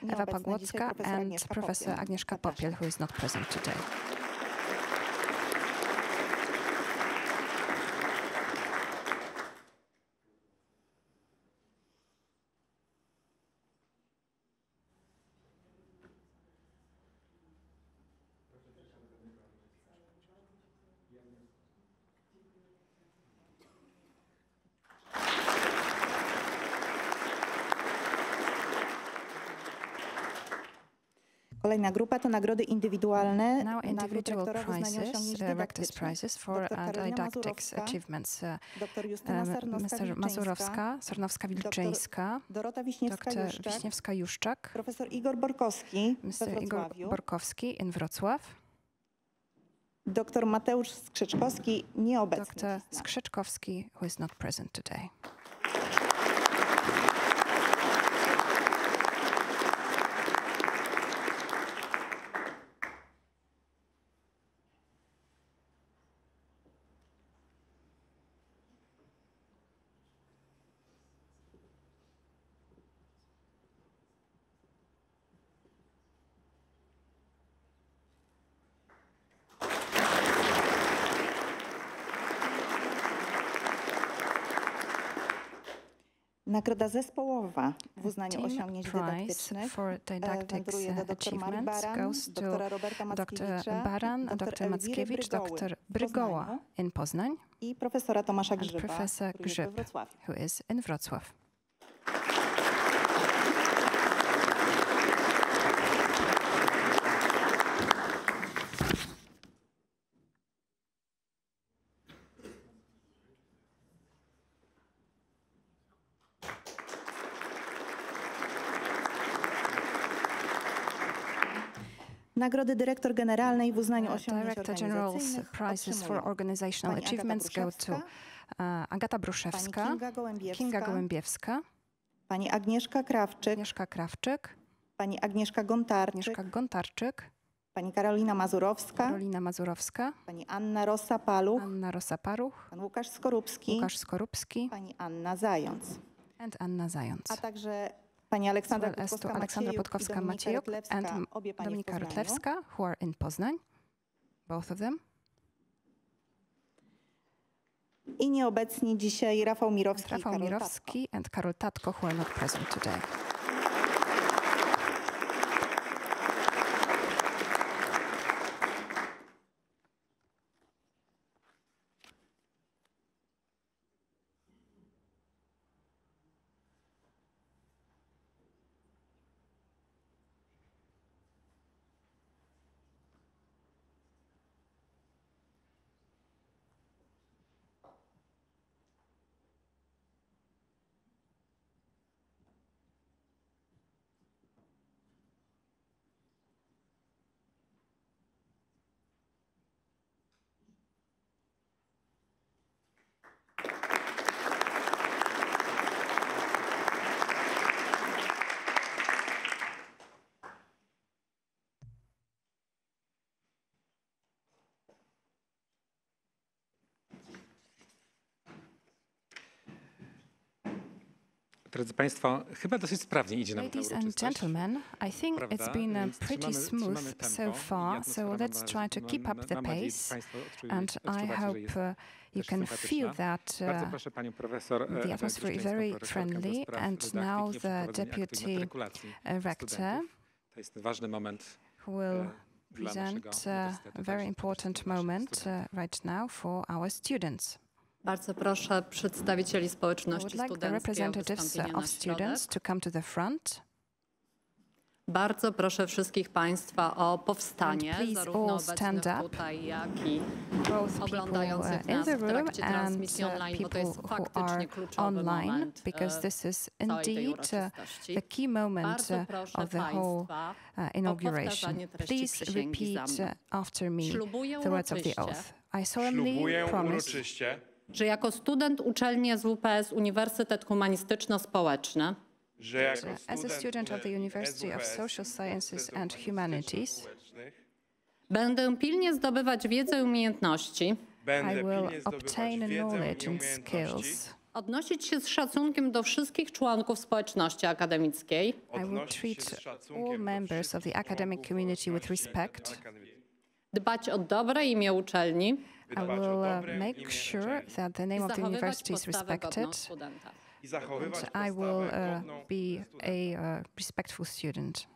Ewa Pagłocka and Professor Agnieszka Popiel, who is not present today. Kolejna grupa to nagrody indywidualne. Now individual prizes, rector's prizes for didactics achievements. Mr. Mazurowska, Sarnowska-Wilczyńska, Dorota Dr. Wiśniewska-Juszczak, profesor Igor Borkowski, Mr. Igor Borkowski in Wrocław, dr Mateusz Skrzeczkowski, nieobecny. Dr. Skrzeczkowski, who is not present today. Nagroda zespołowa w uznaniu osiągnięć dydaktycznych wędruje do dr Marii Baran, doktora Roberta Mackiewicza, Baran, dr Mackiewicz, dr Brygoła in Poznań i profesora Tomasza Grzyba, Professor Grzyb, who is in Wrocław. Nagrody Dyrektor Generalnej w uznaniu osiągnięć Director General's organizacyjnych prizes for otrzymują organizational pani achievements go to Agata pani Bruszewska, Kinga Gołębiewska, pani Agnieszka Krawczyk, pani Agnieszka Gontarczyk, pani Karolina Mazurowska, pani Anna Rosa-Paluch, pan Łukasz Skorupski, pani Anna Zając, a także pani Aleksandra Podkowska-Maciejuk and Dominika Rytlewska, who are in Poznań, both of them. I nieobecni dzisiaj Rafał Mirowski and Karol Tatko, who are not present today. Drodzy Państwo, chyba dosyć sprawnie idzie nam ta Ladies and gentlemen, I think it's been pretty smooth so far, so let's try to keep up the pace, and I hope you can feel that the atmosphere is very friendly, and now the Deputy Rector will present a very important moment right now for our students. Bardzo proszę przedstawicieli społeczności I would like the studenckiej o representatives wystąpienie of na środek. students to come to the front. Bardzo proszę wszystkich Państwa o powstanie, zarówno obecnych tutaj, jak i oglądających nas w trakcie transmisji online, bo to jest faktycznie kluczowy moment because this is całej tej indeed uroczystości. the key moment Bardzo proszę of the whole Państwa inauguration. o powtarzanie treści Please przysięgi za repeat mną. after me Ślubuję the words of the uroczyście, oath. I solemnly promise że jako student uczelni SWPS Uniwersytet Humanistyczno-Społeczny as a student of the University of Social Sciences and Humanities, będę pilnie zdobywać wiedzę i umiejętności, I will obtain knowledge and skills. odnosić się z szacunkiem do wszystkich członków społeczności akademickiej, I will treat all members of the academic community with respect. dbać o dobre imię uczelni I will make sure that the name i of the zachowywać university is postawę godną respected, studenta. and I will be a respectful student.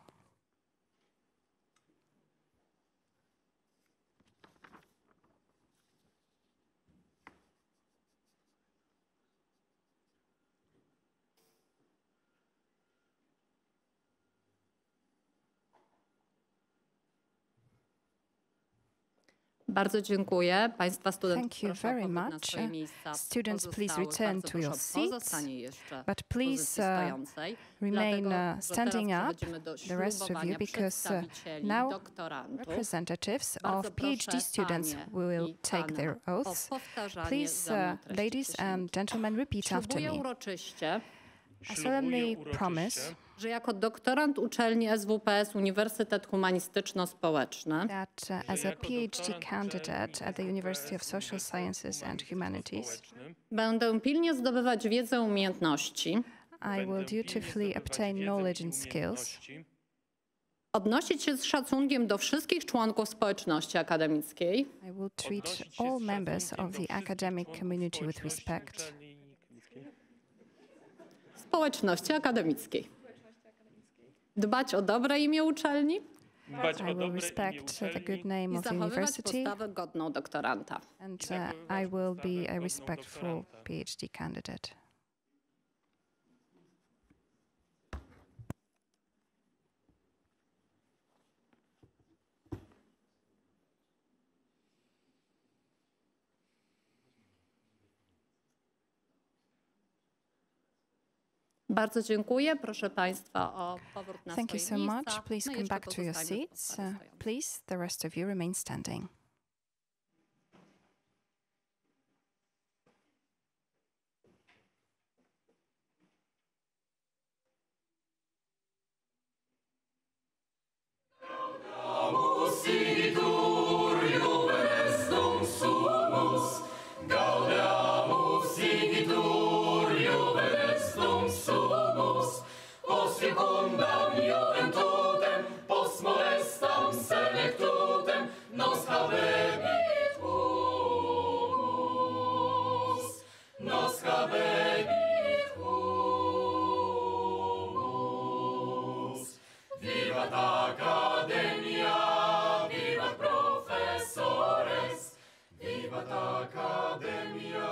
Bardzo dziękuję. Państwa studentów Thank you proszę o very powrót na much. swoje miejsca Students, please pozostałych. return Bardzo to your proszę o seats, pozostanie jeszcze but w please pozycji stojącej. remain Dlatego, że standing teraz up, przechodzimy do the rest of you, ślubowania because przedstawicieli now doktorantów. representatives Bardzo of PhD proszę students panie will i take pana their o oaths. powtarzanie Please, za mną treści ladies przysięgi. and gentlemen, repeat after Ślubuję me. uroczyście, I solemnly promise że jako doktorant uczelni SWPS Uniwersytet Humanistyczno-Społeczny that as a PhD candidate at the University of Social Sciences and Humanities, będę pilnie zdobywać wiedzę i umiejętności, I will dutifully obtain knowledge and skills, odnosić się z szacunkiem do wszystkich członków społeczności akademickiej, I will treat all members of the academic community with respect, społeczności akademickiej, dbać o dobre imię uczelni I will respect the good name i of the zachowywać university, postawę godną doktoranta. and I will be a respectful PhD candidate. Bardzo dziękuję. Proszę Państwa o powrót na Thank you so swoje miejsca. much. Please come back to your seats. Please, the rest of you remain standing. Gaudeamus Igitur, juvenes dum sumus. Gaudeamus Igitur, juvenes dum sumus. Post secundam juventutem, post molestam senectutem, nos habebit humus. Nos habebit humus. Vivat Academia, vivat professores. Vivat Academia,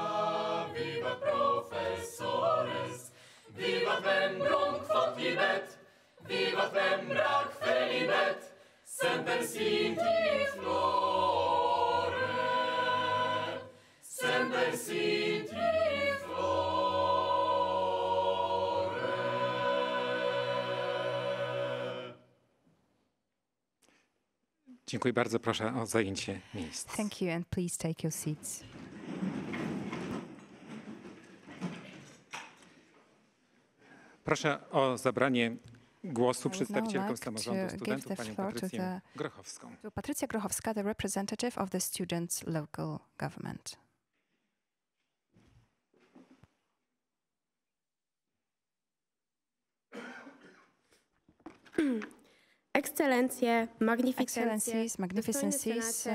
vivat professores. Vivat membrum quod libet, vivat membra felibet, semper sinti flore, semper sinti flore. Dziękuję bardzo. Proszę o zajęcie miejsc. Thank you, and please take your seats. Proszę o zabranie głosu przedstawicielkę samorządu studentów, panią Patrycję Grochowską. Patrycja Grochowska, the representative of the students' local government. Ekscelencje, Excellencies, magnificencies,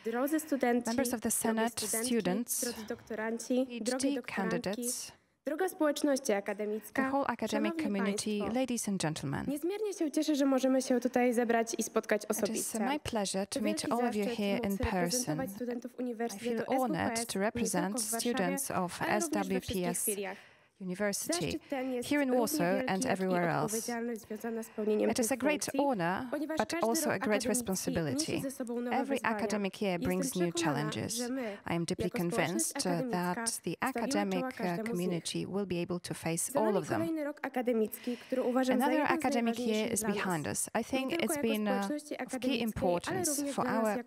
drodzy studenci, members of the Senate, students, drodzy doktoranci, PhD candidates, droga społeczności akademicka, the whole academic szanowni community, państwo, ladies and gentlemen. niezmiernie się cieszę, że możemy się tutaj zebrać i spotkać It is osobiście. my pleasure to meet all of you here in person. I feel honored to represent students of SWPS University here in Warsaw and everywhere else. It is a great honor, but also a great responsibility. Every academic year brings new challenges. I am deeply convinced that the academic community will be able to face all of them. Another academic year is behind us. I think it's been of key importance for our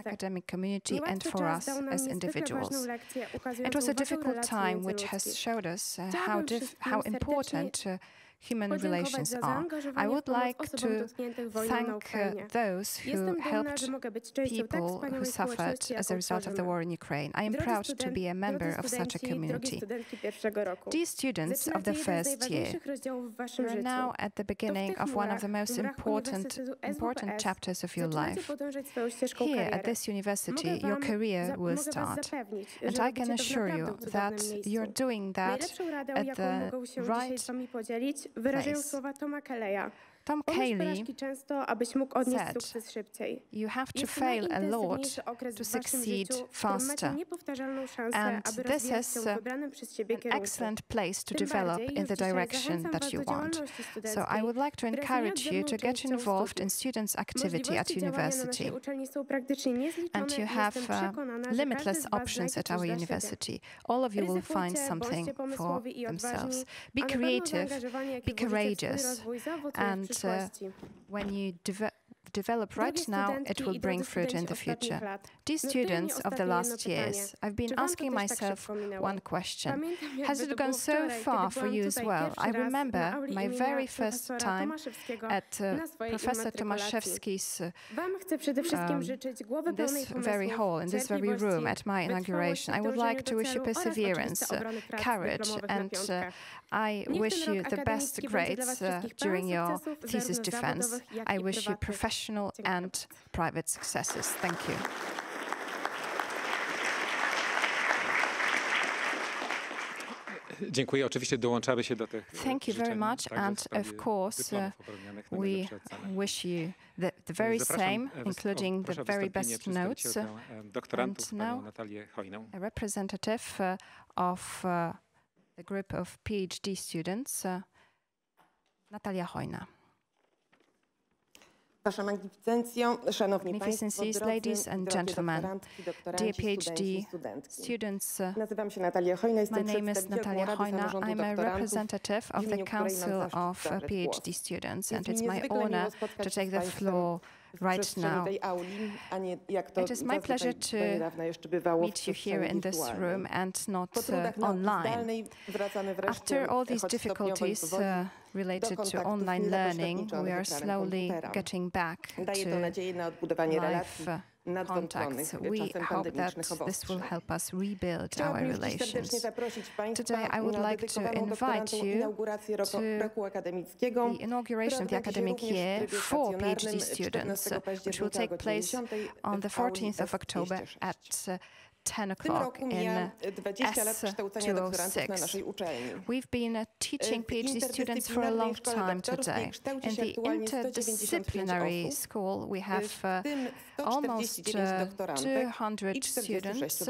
academic community and for us as individuals. It was a difficult time which has showed us how important human relations are. I would like to thank those who helped people who suffered as a result of the war in Ukraine. I am proud to be a member of such a community. Dear students of the first year, you are now at the beginning of one of the most important chapters of your life. Here at this university, your career will start. And I can assure you that you're doing that at the right place. Tom Cayley said, you have to fail a lot to succeed faster. And this is an excellent place to develop in the direction that you want. So I would like to encourage you to get involved in students' activity at university. And you have limitless options at our university. All of you will find something for themselves. Be creative, be courageous, and when you develop right now, it will bring fruit in the future. Dear students of the last years, I've been asking myself one question. Has it gone so far for you as well? I remember my very first time at Professor Tomaszewski's this very hall, in this very room at my inauguration. I would like to wish you perseverance, courage, and I wish you the best grades during your thesis defense. I wish you professional and private successes. Thank you. Dziękuję. Oczywiście dołączamy się do tych Thank you very much, and of course we wish you the very same, including the very best notes. And now a representative of the group of PhD students, Natalia Hojna. Wasza magnificencjo, szanowni państwo, ladies and gentlemen, dear PhD students, nazywam się Natalia Hojna, my name is Natalia Hojna. I'm a representative of the Council of PhD students, and it's my honor to take the floor right now. It is my pleasure to meet you here in this room and not online. After all these difficulties related to online learning, we are slowly getting back to live contacts. We hope that this will help us rebuild our relations. Today, I would like to invite you to the inauguration of the academic year for PhD students, which will take place on the 14th of October at 10 o'clock in S206. We've been teaching PhD students for a long time today. In the interdisciplinary school, we have almost 200 students.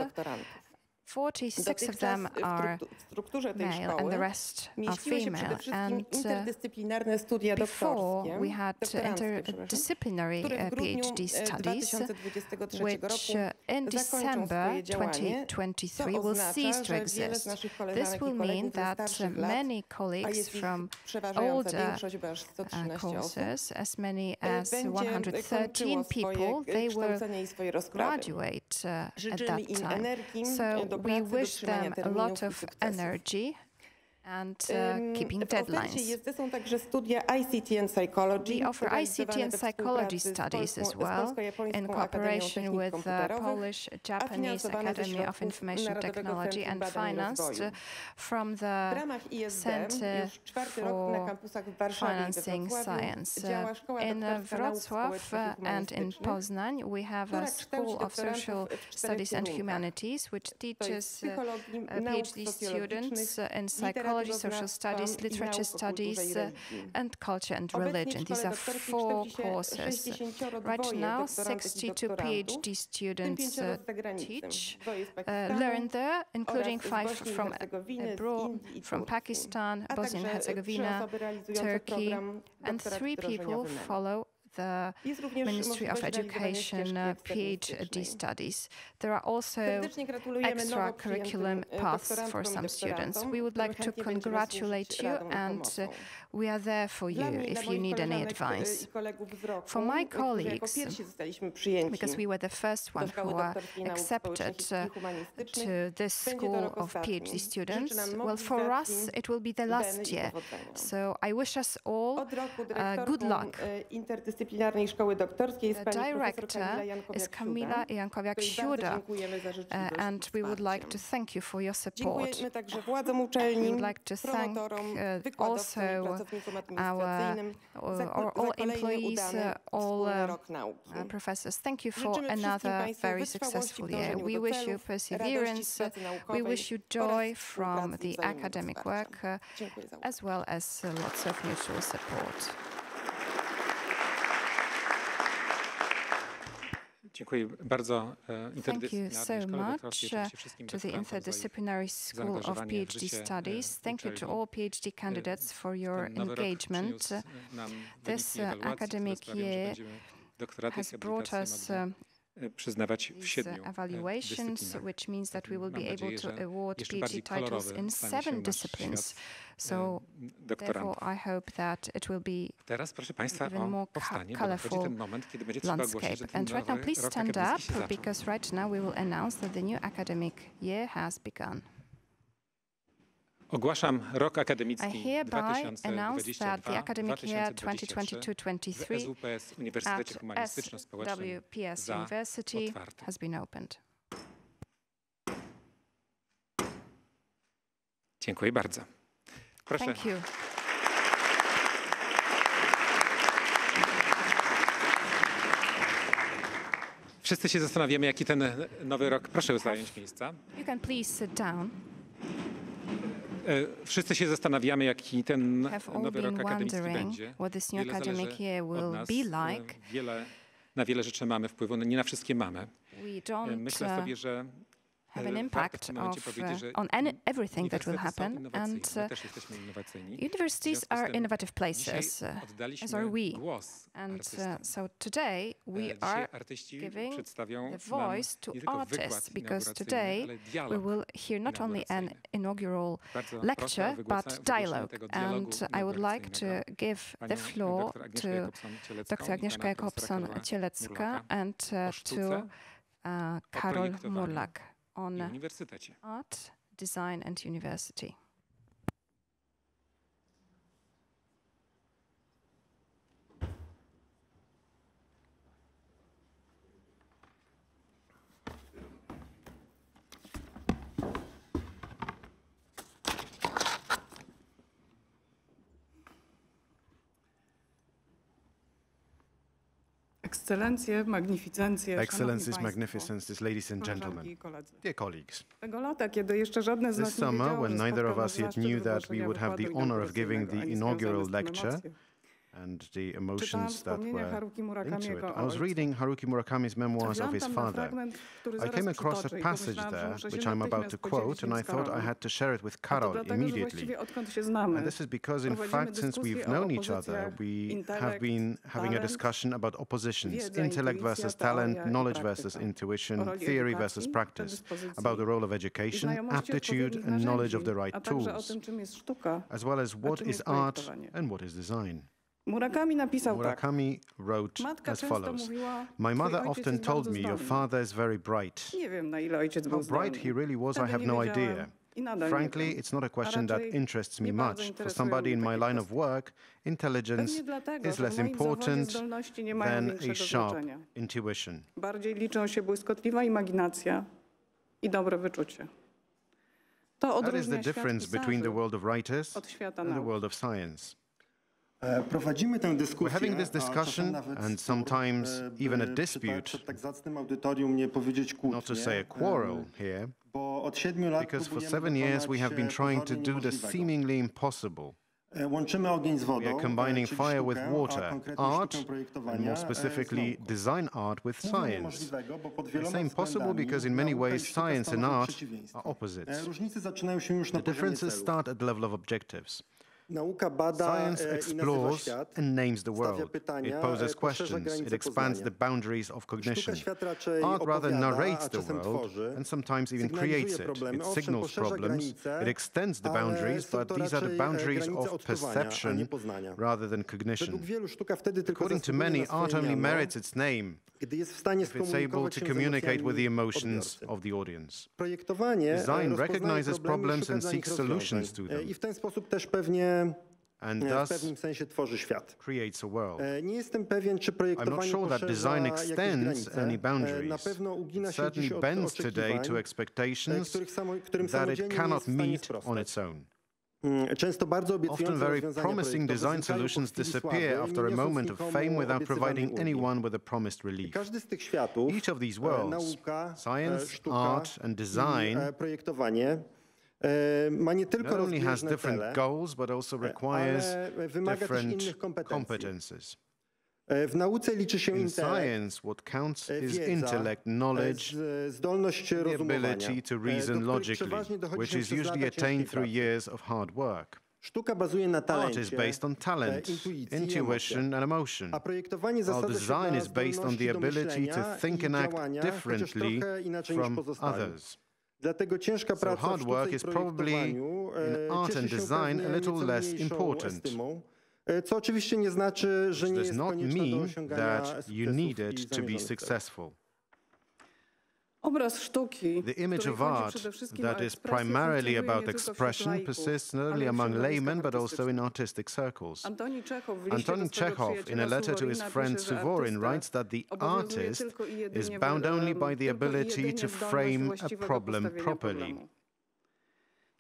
46 of them are male and the rest are female. And before we had interdisciplinary PhD studies, which in December 2023 will cease to exist. This will mean that many colleagues from older courses, as many as 113 people, they will graduate at that time. So we wish them a lot of energy and keeping deadlines. We offer ICT and psychology studies as well in cooperation with the Polish-Japanese Academy of Information Technology and financed from the Center for Financing Science. In Wrocław and in Poznań, we have a School of Social Studies and Humanities, which teaches PhD students in psychology, social studies, literature studies, and culture and religion. These are 4 courses. Right now, 62 PhD students learn there, including 5 from abroad, from Pakistan, Bosnia and Herzegovina, Turkey, and 3 people follow the Ministry of Education PhD studies. There are also extracurricular paths for some students. We would like to congratulate you, and we are there for you if you need any advice. For my colleagues, because we were the first one who were accepted to this school of PhD students, well, for us, it will be the last year. So I wish us all good luck. The director is Kamila Jankowiak-Siura, and we would like to thank you for your support. We would like to thank also all employees, all professors. Thank you for another very successful year. We wish you perseverance, we wish you joy from the academic work, as well as lots of mutual support. Thank you so much to the Interdisciplinary School of PhD Studies. Thank you to all PhD candidates for your engagement. This academic year has brought us evaluations, which means that we will be able to award PhD titles in 7 disciplines. So, therefore, I hope that it will be even more colorful landscape. And right now, please stand up, because right now we will announce that the new academic year has begun. Ogłaszam rok akademicki I hereby announce that the academic year 2022-23 at SWPS University has been opened. Dziękuję bardzo. Proszę. Thank you. Wszyscy się zastanawiamy, jaki ten nowy rok... Proszę zająć miejsca. You can please sit down. Wszyscy się zastanawiamy, jaki ten nowy rok akademicki będzie. Wiele zależy od nas. Na wiele rzeczy mamy wpływu, nie na wszystkie mamy. Myślę sobie, że have an impact on everything that will happen. And universities are innovative places, as are we. And so today we are giving the voice to artists, because today we will hear not only an inaugural lecture, but dialogue. And I would like to give the floor to Dr. Agnieszka Jacobson-Cielecka and to Karol Murlak on art, design and university. Excellencies, magnificences, ladies and gentlemen, dear colleagues. This summer, when neither of us yet knew that we would have the honor of giving the inaugural lecture and the emotions that were into it, I was reading Haruki Murakami's memoirs of his father. I came across a passage there, which I'm about to quote, and I thought I had to share it with Karol immediately. And this is because, in fact, since we've known each other, we have been having a discussion about oppositions, intellect versus talent, knowledge versus intuition, theory versus practice, about the role of education, aptitude and knowledge of the right tools, as well as what is art and what is design. Murakami wrote as follows: "My mother often told me, your father is very bright. How bright he really was, I have no idea. Frankly, it's not a question that interests me much. For somebody in my line of work, intelligence is less important than a sharp intuition." That is the difference between the world of writers and the world of science. We're having this discussion and sometimes even a dispute, not to say a quarrel here, because for 7 years we have been trying to do the seemingly impossible. We are combining fire with water, art, and more specifically design art, with science. It's impossible because in many ways science and art are opposites. The differences start at the level of objectives. Science explores and names the world. It poses questions. It expands the boundaries of cognition. Art rather narrates the world and sometimes even creates it. It signals problems. It extends the boundaries, but these are the boundaries of perception rather than cognition. According to many, art only merits its name if it's able to communicate with the emotions of the audience. Design recognizes problems and seeks solutions to them, and thus creates a world. I'm not sure that design extends any boundaries. It certainly bends today to expectations that it cannot meet on its own. Often very promising design solutions disappear after a moment of fame without providing anyone with a promised relief. Each of these worlds, science, art, and design, not only has different goals, but also requires different competences. In science, what counts is intellect, knowledge, the ability to reason logically, which is usually attained through years of hard work. Art is based on talent, intuition and emotion, while design is based on the ability to think and act differently from others. So hard work is probably, in art and design, a little less important. Which does not mean that you need it to be successful. The image of art that is primarily about expression persists not only among laymen but also in artistic circles. Anton Chekhov, in a letter to his friend Suvorin, writes that the artist is bound only by the ability to frame a problem properly.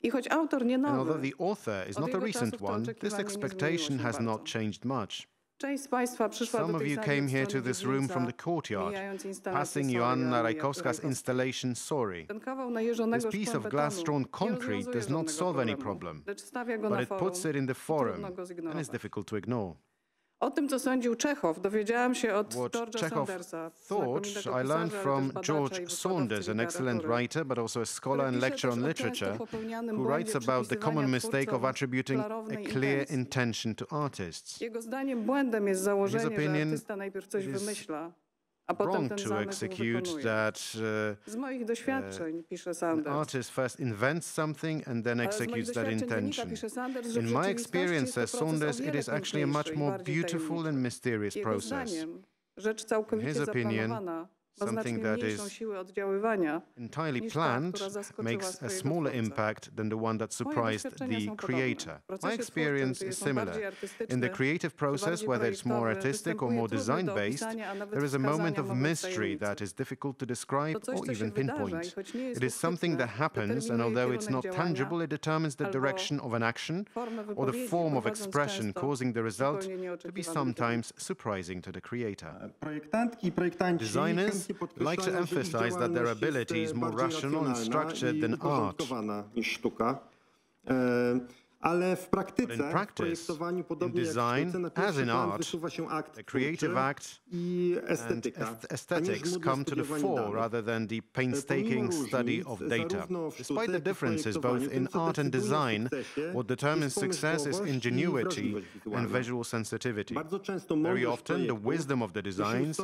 And although the author is not a recent one, this expectation has not changed much. Some of you came here to this room from the courtyard, passing Joanna Rajkowska's installation Sorry. This piece of glass-drawn concrete does not solve any problem, but it puts it in the forum and is difficult to ignore. O tym, co sądził Czechow, dowiedziałam się od What George'a Chekhov Saundersa, thought, I learned from George Saunders, an excellent writer, but also a scholar and lecturer on literature, who writes about the common mistake of attributing a clear intention to artists. Jego zdaniem błędem jest założenie, że artysta najpierw coś wymyśla, a potem ten zamysł wykonuje. Z moich doświadczeń, pisze Saunders, an artist first invents something and then executes that intention. In my experience, says Saunders, it is actually a much more beautiful and mysterious process. Rzecz całkowicie zaplanowana, something that is entirely planned makes a smaller impact than the one that surprised the creator. My experience is similar. In the creative process, whether it's more artistic or more design-based, there is a moment of mystery that is difficult to describe or even pinpoint. It is something that happens, and although it's not tangible, it determines the direction of an action or the form of expression, causing the result to be sometimes surprising to the creator. Designers like to emphasize that their ability is more rational and structured than art. But in practice, in design, as in art, the creative act and aesthetics come to the fore rather than the painstaking study of data. Despite the differences both in art and design, what determines success is ingenuity and visual sensitivity. Very often, the wisdom of the designs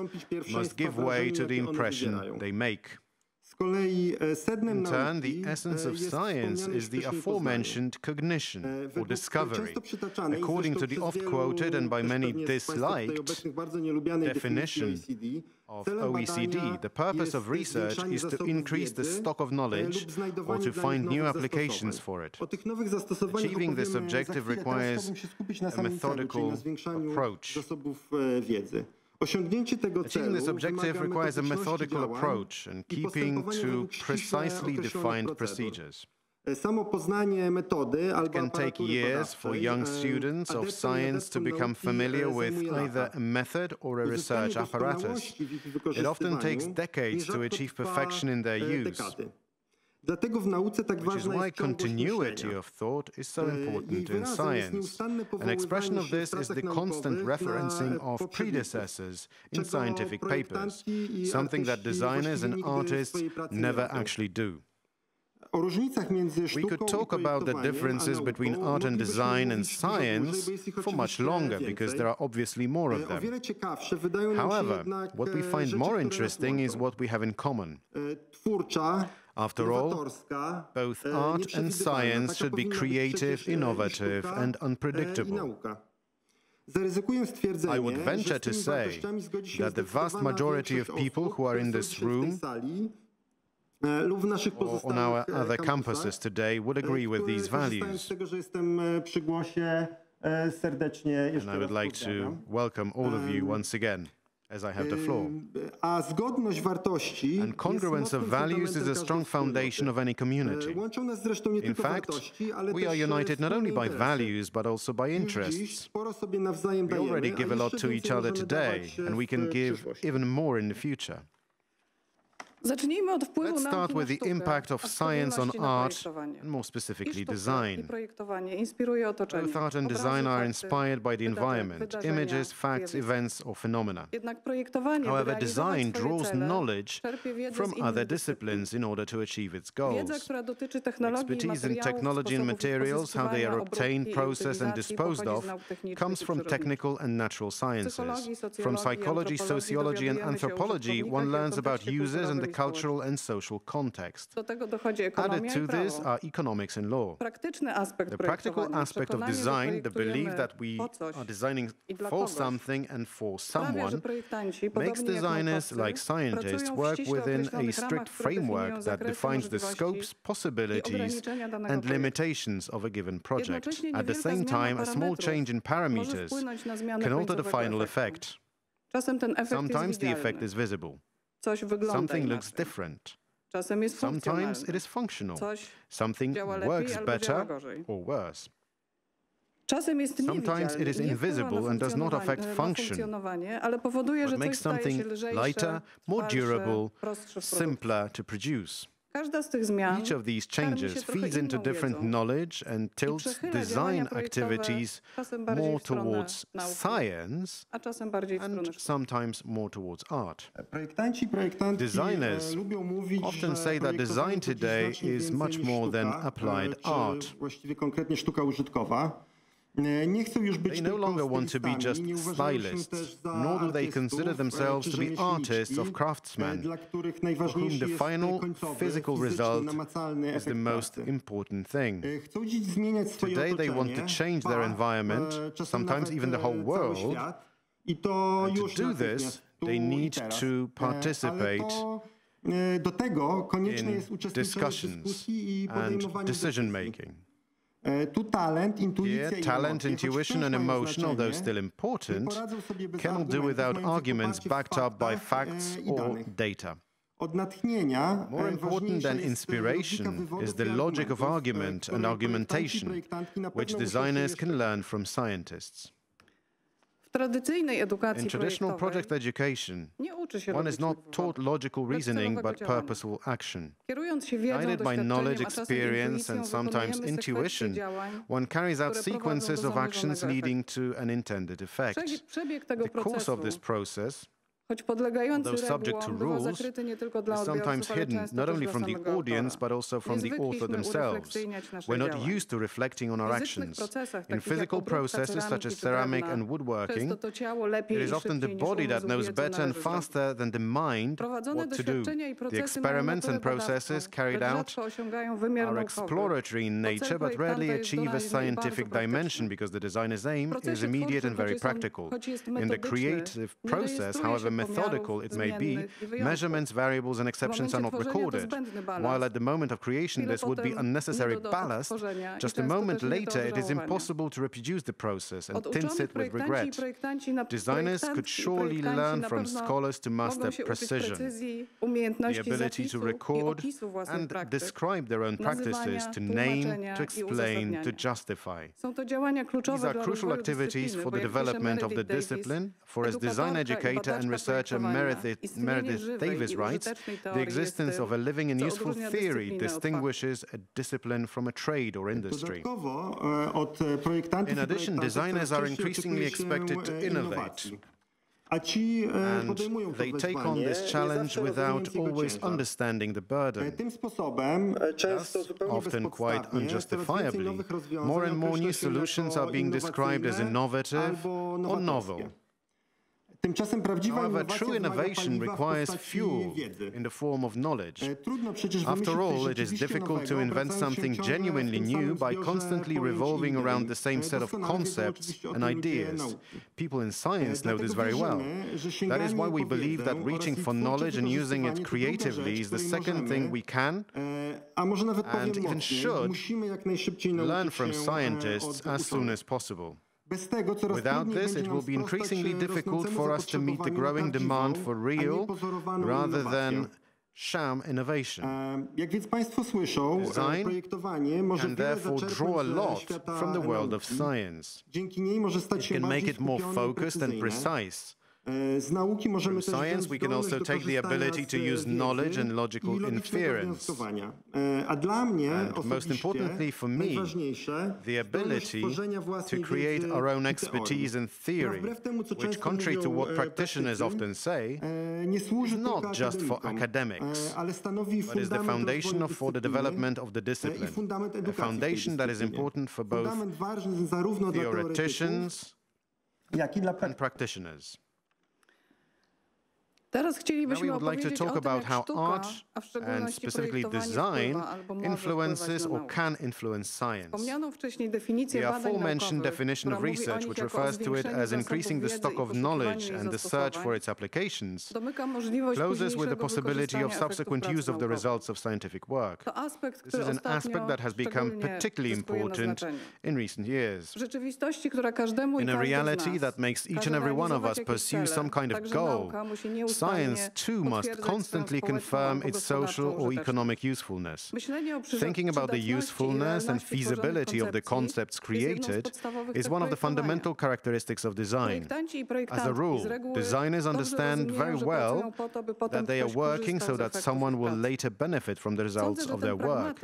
must give way to the impression they make. In turn, the essence of science is the aforementioned cognition, or discovery. According to the oft-quoted and by many disliked definition of OECD, the purpose of research is to increase the stock of knowledge or to find new applications for it. Achieving this objective requires a methodical approach. Achieving this objective requires a methodical approach and keeping to precisely defined procedures. It can take years for young students of science to become familiar with either a method or a research apparatus. It often takes decades to achieve perfection in their use. Which is why continuity of thought is so important in science. An expression of this is the constant referencing of predecessors in scientific papers, something that designers and artists never actually do. We could talk about the differences between art and design and science for much longer, because there are obviously more of them. However, what we find more interesting is what we have in common. After all, both art and science should be creative, innovative, and unpredictable. I would venture to say that the vast majority of people who are in this room or on our other campuses today would agree with these values. And I would like to welcome all of you once again, as I have the floor. And congruence of values is a strong foundation of any community. In fact, we are united not only by values, but also by interests. We already give a lot to each other today, and we can give even more in the future. Let's start with the impact of science on art, and more specifically design. Both art and design are inspired by the environment, images, facts, events, or phenomena. However, design draws knowledge from other disciplines in order to achieve its goals. Expertise in technology and materials, how they are obtained, processed, and disposed of, comes from technical and natural sciences. From psychology, sociology, and anthropology, one learns about users and the cultural and social context. Added to this are economics and law. The practical aspect of design, the belief that we are designing for something and for someone, makes designers, like scientists, work within a strict framework that defines the scopes, possibilities, and limitations of a given project. At the same time, a small change in parameters can alter the final effect. Sometimes the effect is visible. Something looks different. Sometimes it is functional. Something works better or worse. Sometimes it is invisible and does not affect function, but makes something lighter, more durable, simpler to produce. Each of these changes feeds into different knowledge and tilts design activities more towards science and sometimes more towards art. Designers often say that design today is much more than applied art. They no longer want to be just stylists, nor do they consider themselves to be artists or craftsmen, for whom the final physical result is the most important thing. Today they want to change their environment, sometimes even the whole world, and to do this, they need to participate in discussions and decision-making. Here, talent, intuition, and emotion, although still important, cannot do without arguments backed up by facts or data. More important than inspiration is the logic of argument and argumentation, which designers can learn from scientists. In traditional project education, one is not taught logical reasoning but purposeful action. Guided by knowledge, experience, and sometimes intuition, one carries out sequences of actions leading to an intended effect. The course of this process, though subject to rules, is sometimes hidden not only from the audience but also from the author themselves. We're not used to reflecting on our actions. In physical processes such as ceramic and woodworking, it is often the body that knows better and faster than the mind what to do. The experiments and processes carried out are exploratory in nature but rarely achieve a scientific dimension because the designer's aim is immediate and very practical. In the creative process, however methodical it may be, measurements, variables, and exceptions are not recorded. While at the moment of creation this would be unnecessary ballast, just a moment later it is impossible to reproduce the process and tints it with regret. Designers could surely learn from scholars to master precision, the ability to record and describe their own practices, to name, to explain, to justify. These are crucial activities for the development of the discipline, for as design educator and researcher Meredith Davis writes, the existence of a living and useful theory distinguishes a discipline from a trade or industry. In addition, designers are increasingly expected to innovate. And they take on this challenge without always understanding the burden. Thus, often quite unjustifiably, more and more new solutions are being described as innovative or novel. However, true innovation requires fuel in the form of knowledge. After all, it is difficult to invent something genuinely new by constantly revolving around the same set of concepts and ideas. People in science know this very well. That is why we believe that reaching for knowledge and using it creatively is the second thing we can, and even should, learn from scientists as soon as possible. Without this, it will be increasingly difficult for us to meet the growing demand for real, rather than sham innovation. Design can therefore draw a lot from the world of science. It can make it more focused and precise. From science, we can also take the ability to use knowledge and logical inference. And most importantly for me, the ability to create our own expertise and theory, which, contrary to what practitioners often say, is not just for academics, but is the foundation for the development of the discipline, a foundation that is important for both theoreticians and practitioners. Now we would like to talk about how art, and specifically design, influences or can influence science. The aforementioned definition of research, which refers to it as increasing the stock of knowledge and the search for its applications, closes with the possibility of subsequent use of the results of scientific work. This is an aspect that has become particularly important in recent years. In a reality that makes each and every one of us pursue some kind of goal, science too must constantly confirm its social or economic usefulness. Thinking about the usefulness and feasibility of the concepts created is one of the fundamental characteristics of design. As a rule, designers understand very well that they are working so that someone will later benefit from the results of their work.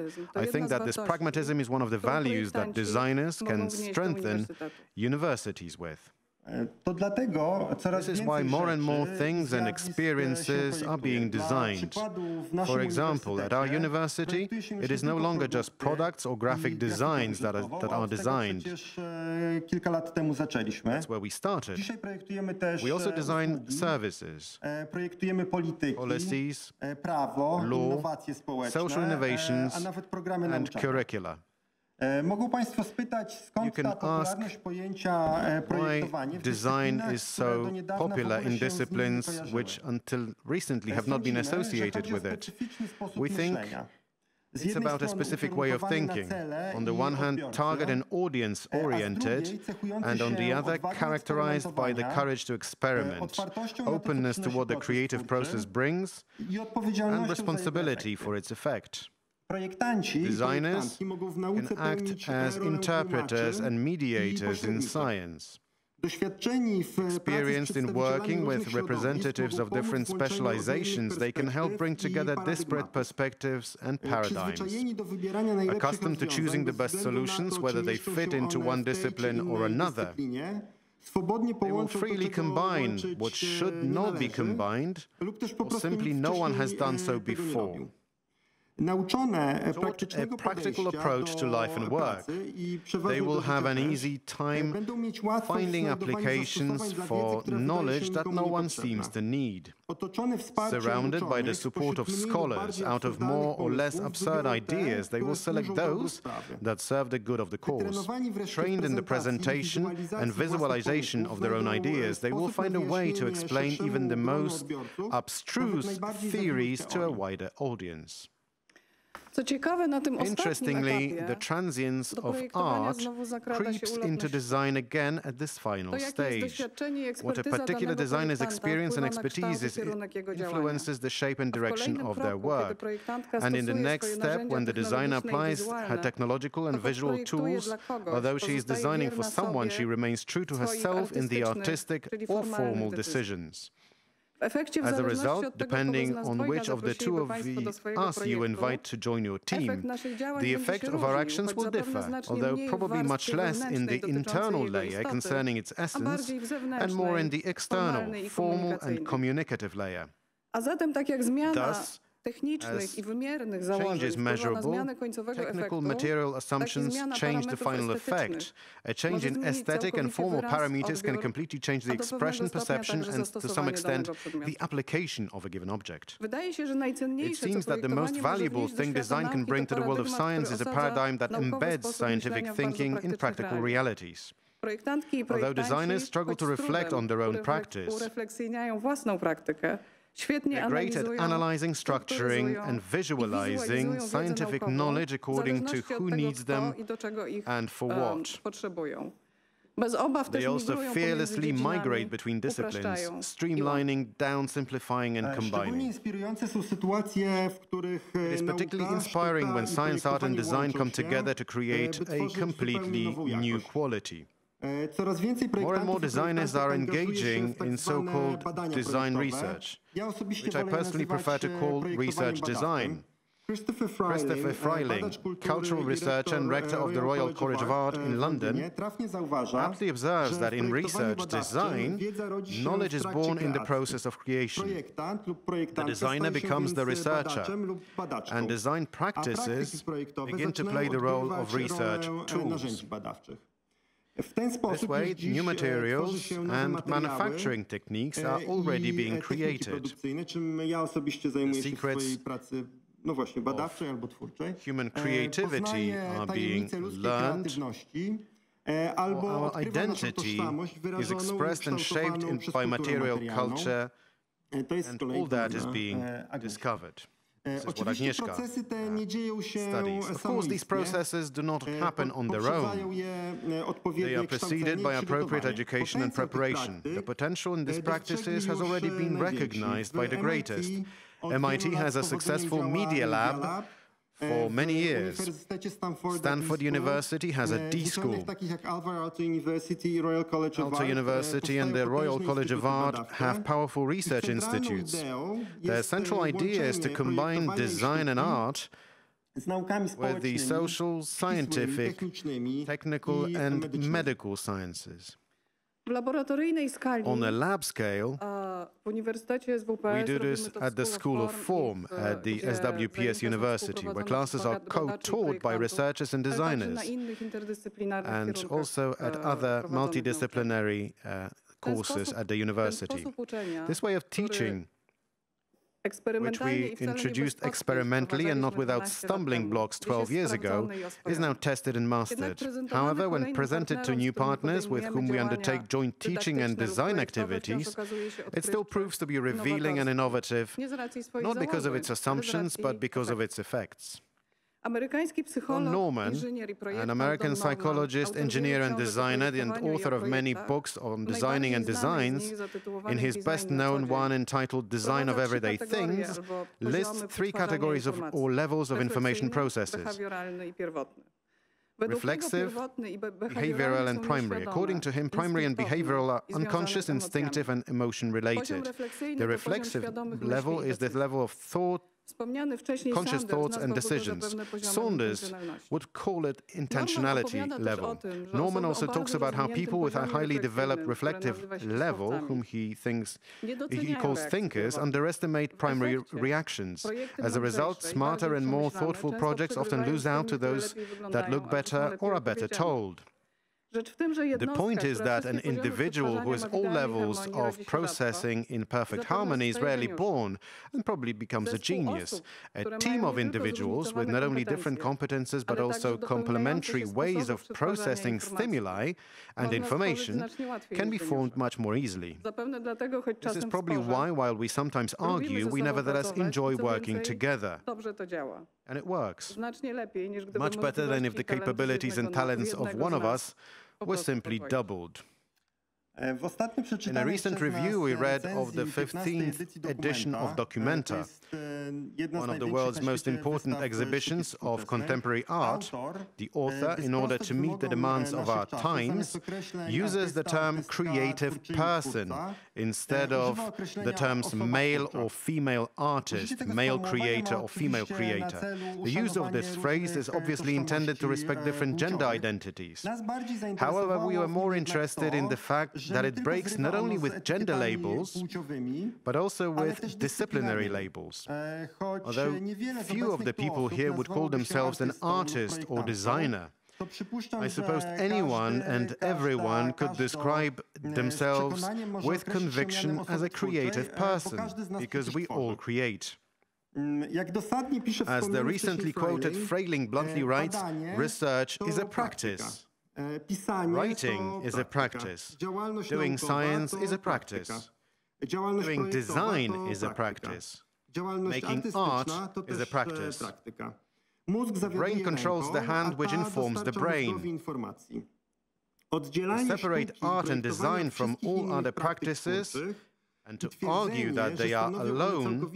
I think that this pragmatism is one of the values that designers can strengthen universities with. This is why more and more things and experiences are being designed. For example, at our university, it is no longer just products or graphic designs that are designed. That's where we started. We also design services, policies, law, social innovations, and curricula. You can ask why design is so popular in disciplines which until recently have not been associated with it. We think it's about a specific way of thinking. On the one hand, target and audience-oriented, and on the other, characterized by the courage to experiment, openness to what the creative process brings, and responsibility for its effect. Designers can act as interpreters and mediators in science. Experienced in working with representatives of different specializations, they can help bring together disparate perspectives and paradigms. Accustomed to choosing the best solutions, whether they fit into one discipline or another, they will freely combine what should not be combined, or simply no one has done so before. Taught a practical approach to life and work, they will have an easy time finding applications for knowledge that no one seems to need. Surrounded by the support of scholars, out of more or less absurd ideas, they will select those that serve the good of the cause. Trained in the presentation and visualization of their own ideas, they will find a way to explain even the most abstruse theories to a wider audience. Interestingly, the transience of art creeps into design again at this final stage. What a particular designer's experience and expertise influences the shape and direction of their work. And in the next step, when the designer applies her technological and visual tools, although she is designing for someone, she remains true to herself in the artistic or formal decisions. As a result, depending on which of the two of us you invite to join your team, the effect of our actions will differ, although probably much less in the internal layer concerning its essence and more in the external, formal and communicative layer. Thus, as change is measurable, technical material assumptions change the final effect. A change in aesthetic and formal parameters can completely change the expression, perception, and to some extent, the application of a given object. It seems that the most valuable thing design can bring to the world of science is a paradigm that embeds scientific thinking in practical realities. Although designers struggle to reflect on their own practice, they are great at analyzing, structuring, and visualizing scientific knowledge according to who needs them and for what. They also fearlessly migrate between disciplines, streamlining, down-simplifying, and combining. It is particularly inspiring when science, art, and design come together to create a completely new quality. More and more designers are engaging in so-called design research, which I personally prefer to call research design. Christopher Freiling, cultural researcher and rector of the Royal College of Art in London, aptly observes that in research design, knowledge is born in the process of creation. The designer becomes the researcher, and design practices begin to play the role of research tools. This way, new materials and manufacturing techniques are already being created. The secrets of human creativity are being learned. Our identity is expressed and shaped by material culture, and all that is being discovered. This is what Agnieszka studies. Of course, these processes do not happen on their own. They are preceded by appropriate education and preparation. The potential in these practices has already been recognized by the greatest. MIT has a successful media lab for many years. Stanford University has a D school. Alto University and the Royal College of Art have powerful research institutes. Their central idea is to combine design and art with the social, scientific, technical, and medical sciences. On a lab scale, we do this at the School of Form at the SWPS University, where classes are co-taught by researchers and designers, and also at other multidisciplinary courses at the university. This way of teaching, which we introduced experimentally and not without stumbling blocks 12 years ago, is now tested and mastered. However, when presented to new partners with whom we undertake joint teaching and design activities, it still proves to be revealing and innovative, not because of its assumptions, but because of its effects. Ron Norman, an American psychologist, engineer and designer, and author of many books on designing and designs, in his best-known one entitled Design of Everyday Things, lists 3 categories or levels of information processes: reflexive, behavioral, and primary. According to him, primary and behavioral are unconscious, instinctive, and emotion-related. The reflexive level is the level of thought, conscious thoughts and decisions. Saunders would call it intentionality level. Norman also talks about how people with a highly developed reflective level, whom he calls thinkers, underestimate primary reactions. As a result, smarter and more thoughtful projects often lose out to those that look better or are better told. The point is that an individual who has all levels of processing in perfect harmony is rarely born and probably becomes a genius. A team of individuals with not only different competences but also complementary ways of processing stimuli and information can be formed much more easily. This is probably why, while we sometimes argue, we nevertheless enjoy working together. And it works. Much better than if the capabilities and talents of one of us were simply doubled. In a recent review, we read of the 15th edition of Documenta, one of the world's most important exhibitions of contemporary art. The author, in order to meet the demands of our times, uses the term creative person instead of the terms male or female artist, male creator or female creator. The use of this phrase is obviously intended to respect different gender identities. However, we were more interested in the fact that it breaks not only with gender labels, but also with disciplinary labels. Although few of the people here would call themselves an artist or designer, I suppose anyone and everyone could describe themselves with conviction as a creative person, because we all create. As the recently quoted Freiling bluntly writes, research is a practice. Writing is a practice. Doing science is a practice. Doing design is a practice. Making art is a practice. The brain controls the hand, which informs the brain. To separate art and design from all other practices and to argue that they alone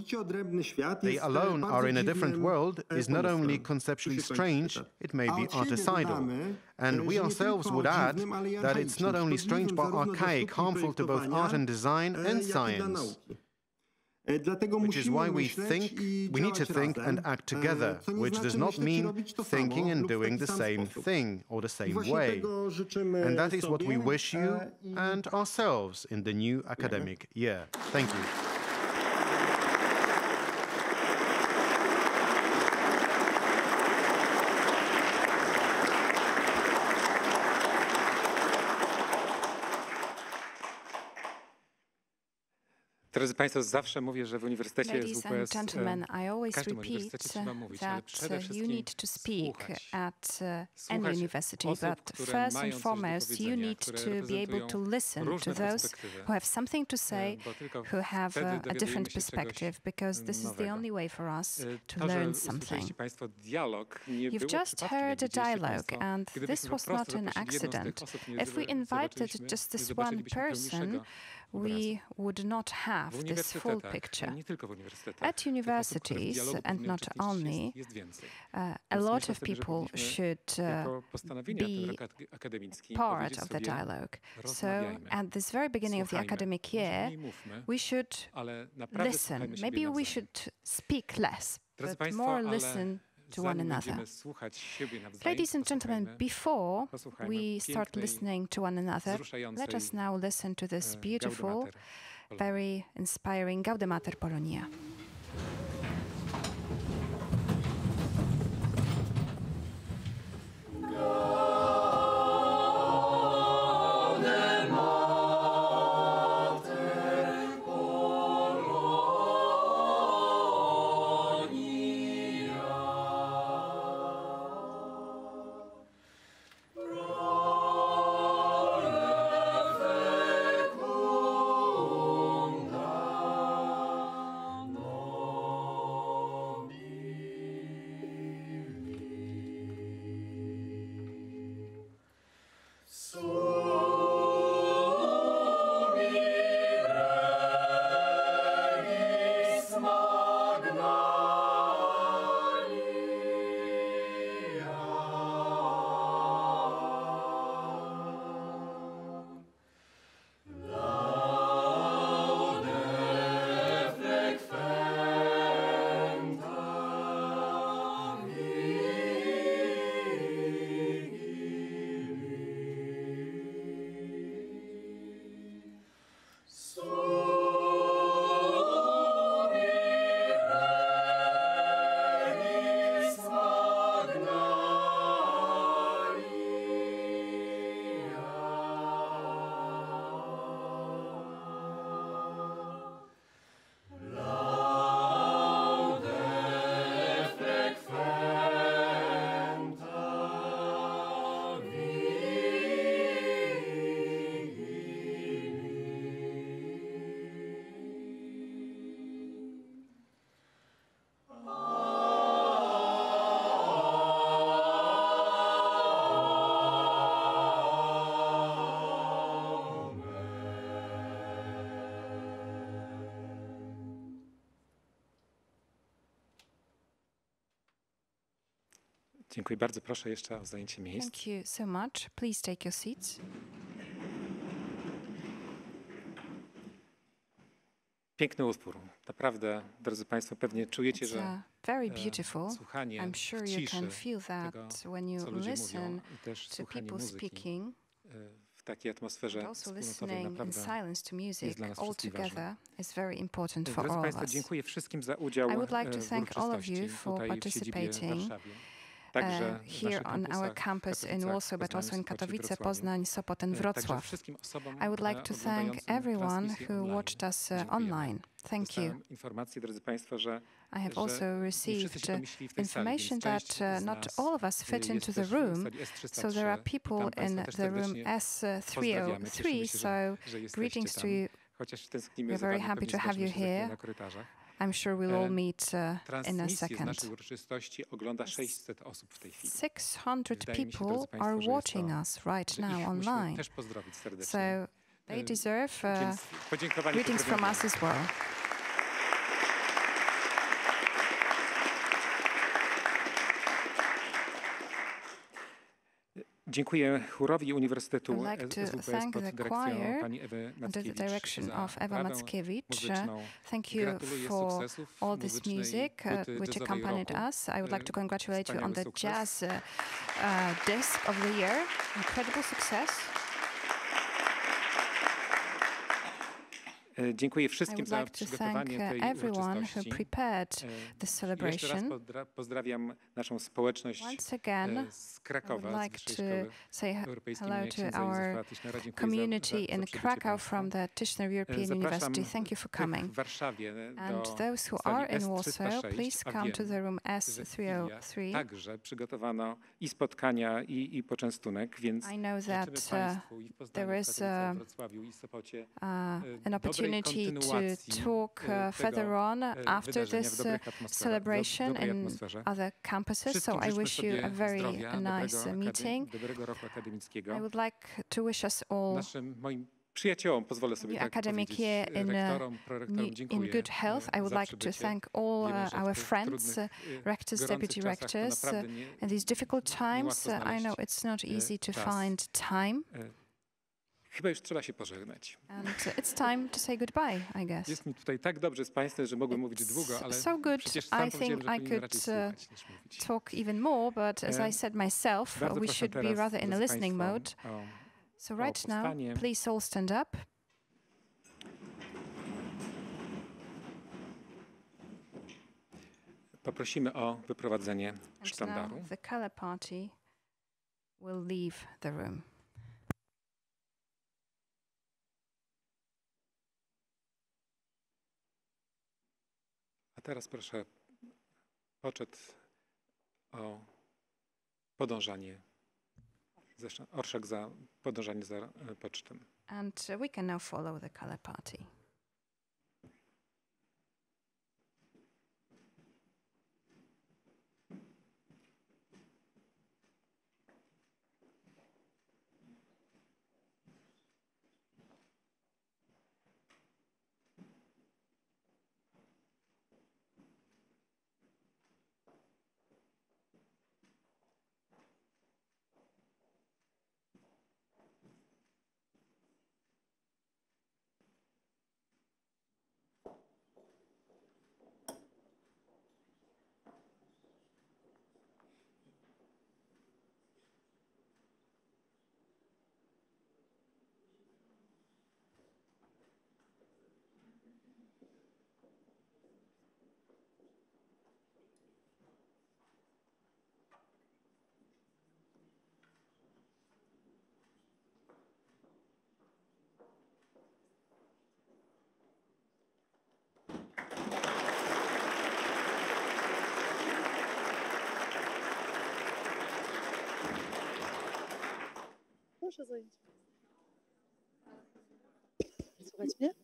are in a different world is not only conceptually strange, it may be articidal. And we ourselves would add that it's not only strange but archaic, harmful to both art and design and science. Which is why we need to think and act together, which does not mean thinking and doing the same thing or the same way. And that is what we wish you and ourselves in the new academic year. Thank you. Drodzy Państwo, zawsze mówię, że w uniwersytecie Ladies z and WPS, gentlemen, I always każdym repeat uniwersytecie trzeba mówić, ale przede that you wszystkim need to speak at any słuchać university, osób, but które first mają and coś do foremost, you powiedzenia, need które to be able reprezentują to listen to różne those perspektywy, who have something to say, bo tylko who have wtedy a dowiadujemy different się czegoś perspective, because this is the nowego. only way for us to To, że learn usłyszeliście something. Państwo dialog, nie You've było just przypadkiem. heard a Widzieliście dialogue, państwo, and gdybyśmy this po was prostu not an zaprosili jedną z tych accident. osób, nie If we invited just this one person, we would not have this full picture. nie tylko w uniwersytetach. At universities, and not only, a lot of people should be part of the dialogue. So at this very beginning of the academic year, we should listen. Maybe we should speak less, but more listen to one another. Ladies and gentlemen, before we start listening to one another, let us now listen to this beautiful, very inspiring Gaude Mater Polonia. Dziękuję bardzo. Proszę jeszcze o zajęcie miejsc. Thank you so much. Please take your seats. Piękny utwór. Naprawdę, drodzy Państwo, pewnie czujecie, że very beautiful. słuchanie I'm sure w you ciszy can feel that tego, when you co ludzie listen mówią, i też to słuchanie people muzyki speaking, w takiej atmosferze also wspólnotowej listening in naprawdę silence to music jest dla nas all wszystkich together ważne. is very important for Drodzy all of Państwo, us. dziękuję wszystkim za udział I would like to w thank all of you uroczystości for tutaj w siedzibie w participating Warszawie. Także w here naszych on our kampusach, campus in Katowicach, Warsaw, but also in Poznaniu, Sopocie, Katowice, Wrocławiu. Poznań, Sopot and Także Wrocław. wszystkim osobom I would like to thank oglądającym everyone transmisję who online. watched us Dziękujemy. online. Thank you. Dostałem informację, drodzy Państwo, że I have że also nie wszyscy received się pomieścili w tej sali, information więc that część z not nas all of us fit jest into the też w room, sali S303. so there are Tam people Państwa in też the room serdecznie pozdrawiamy. Cieszymy S303, się, so że jesteście greetings to tam. you. Chociaż tęsknimy We're za very wami, happy pewnie to have you zobaczymy się za chwilę here. na korytarzach. I'm sure we'll all meet in a Transmisję z second. naszej uroczystości ogląda 600 osób w tej chwili. 600 Wydaje mi się, people drodzy Państwo, are że jest watching to, us right że now ich musimy online. też pozdrowić serdecznie. So they deserve Więc podziękowanie, greetings from pozdrowienia. us as well. Dziękuję chórowi Uniwersytetu I'd like to SWPS thank pod the dyrekcją choir pani Ewy under the direction Mackiewicz of za Ewa oprawę Mackiewicz. muzyczną. Thank you Gratuluję for sukcesów all this muzycznej music płyty which jazzowej accompanied roku. us. I would like to congratulate you on Wspaniały the sukces. jazz disc of the year. Incredible success. Dziękuję wszystkim za przygotowanie tej uroczystości. Jeszcze raz pozdrawiam naszą społeczność z Krakowa, z Wyższej Szkoły Europejskiej imienia księdza Józefa Tischnera. Community in Krakow from the Tischner European University. Thank you for coming. W Warszawie And those who are in Warsaw, please come to the room S303. Także przygotowano i spotkania, i poczęstunek, więc I know that there is an opportunity to talk further on after this celebration in other campuses. So I wish you a very nice meeting. I would like to wish us all przyjaciołom pozwolę sobie tak powiedzieć, rektorom, prorektorom dziękuję. In good health. I would like to thank all our friends, rectors, deputy rectors. In these difficult times, I know it's not easy to find time. Chyba już trzeba się pożegnać. And it's time to say goodbye, I guess. Jest mi tutaj tak dobrze z Państwem, że mogłem mówić długo, ale so good, przecież sam I think I could talk even more, but as I said myself, we should be rather in a listening mode. So right now, please all stand up. Poprosimy o wyprowadzenie sztandaru. The color party will leave the room. A teraz proszę poczet o podążanie. Orszak za podążanie za pocztem. And we can now follow the color party. Proszę zająć. Słuchać mnie?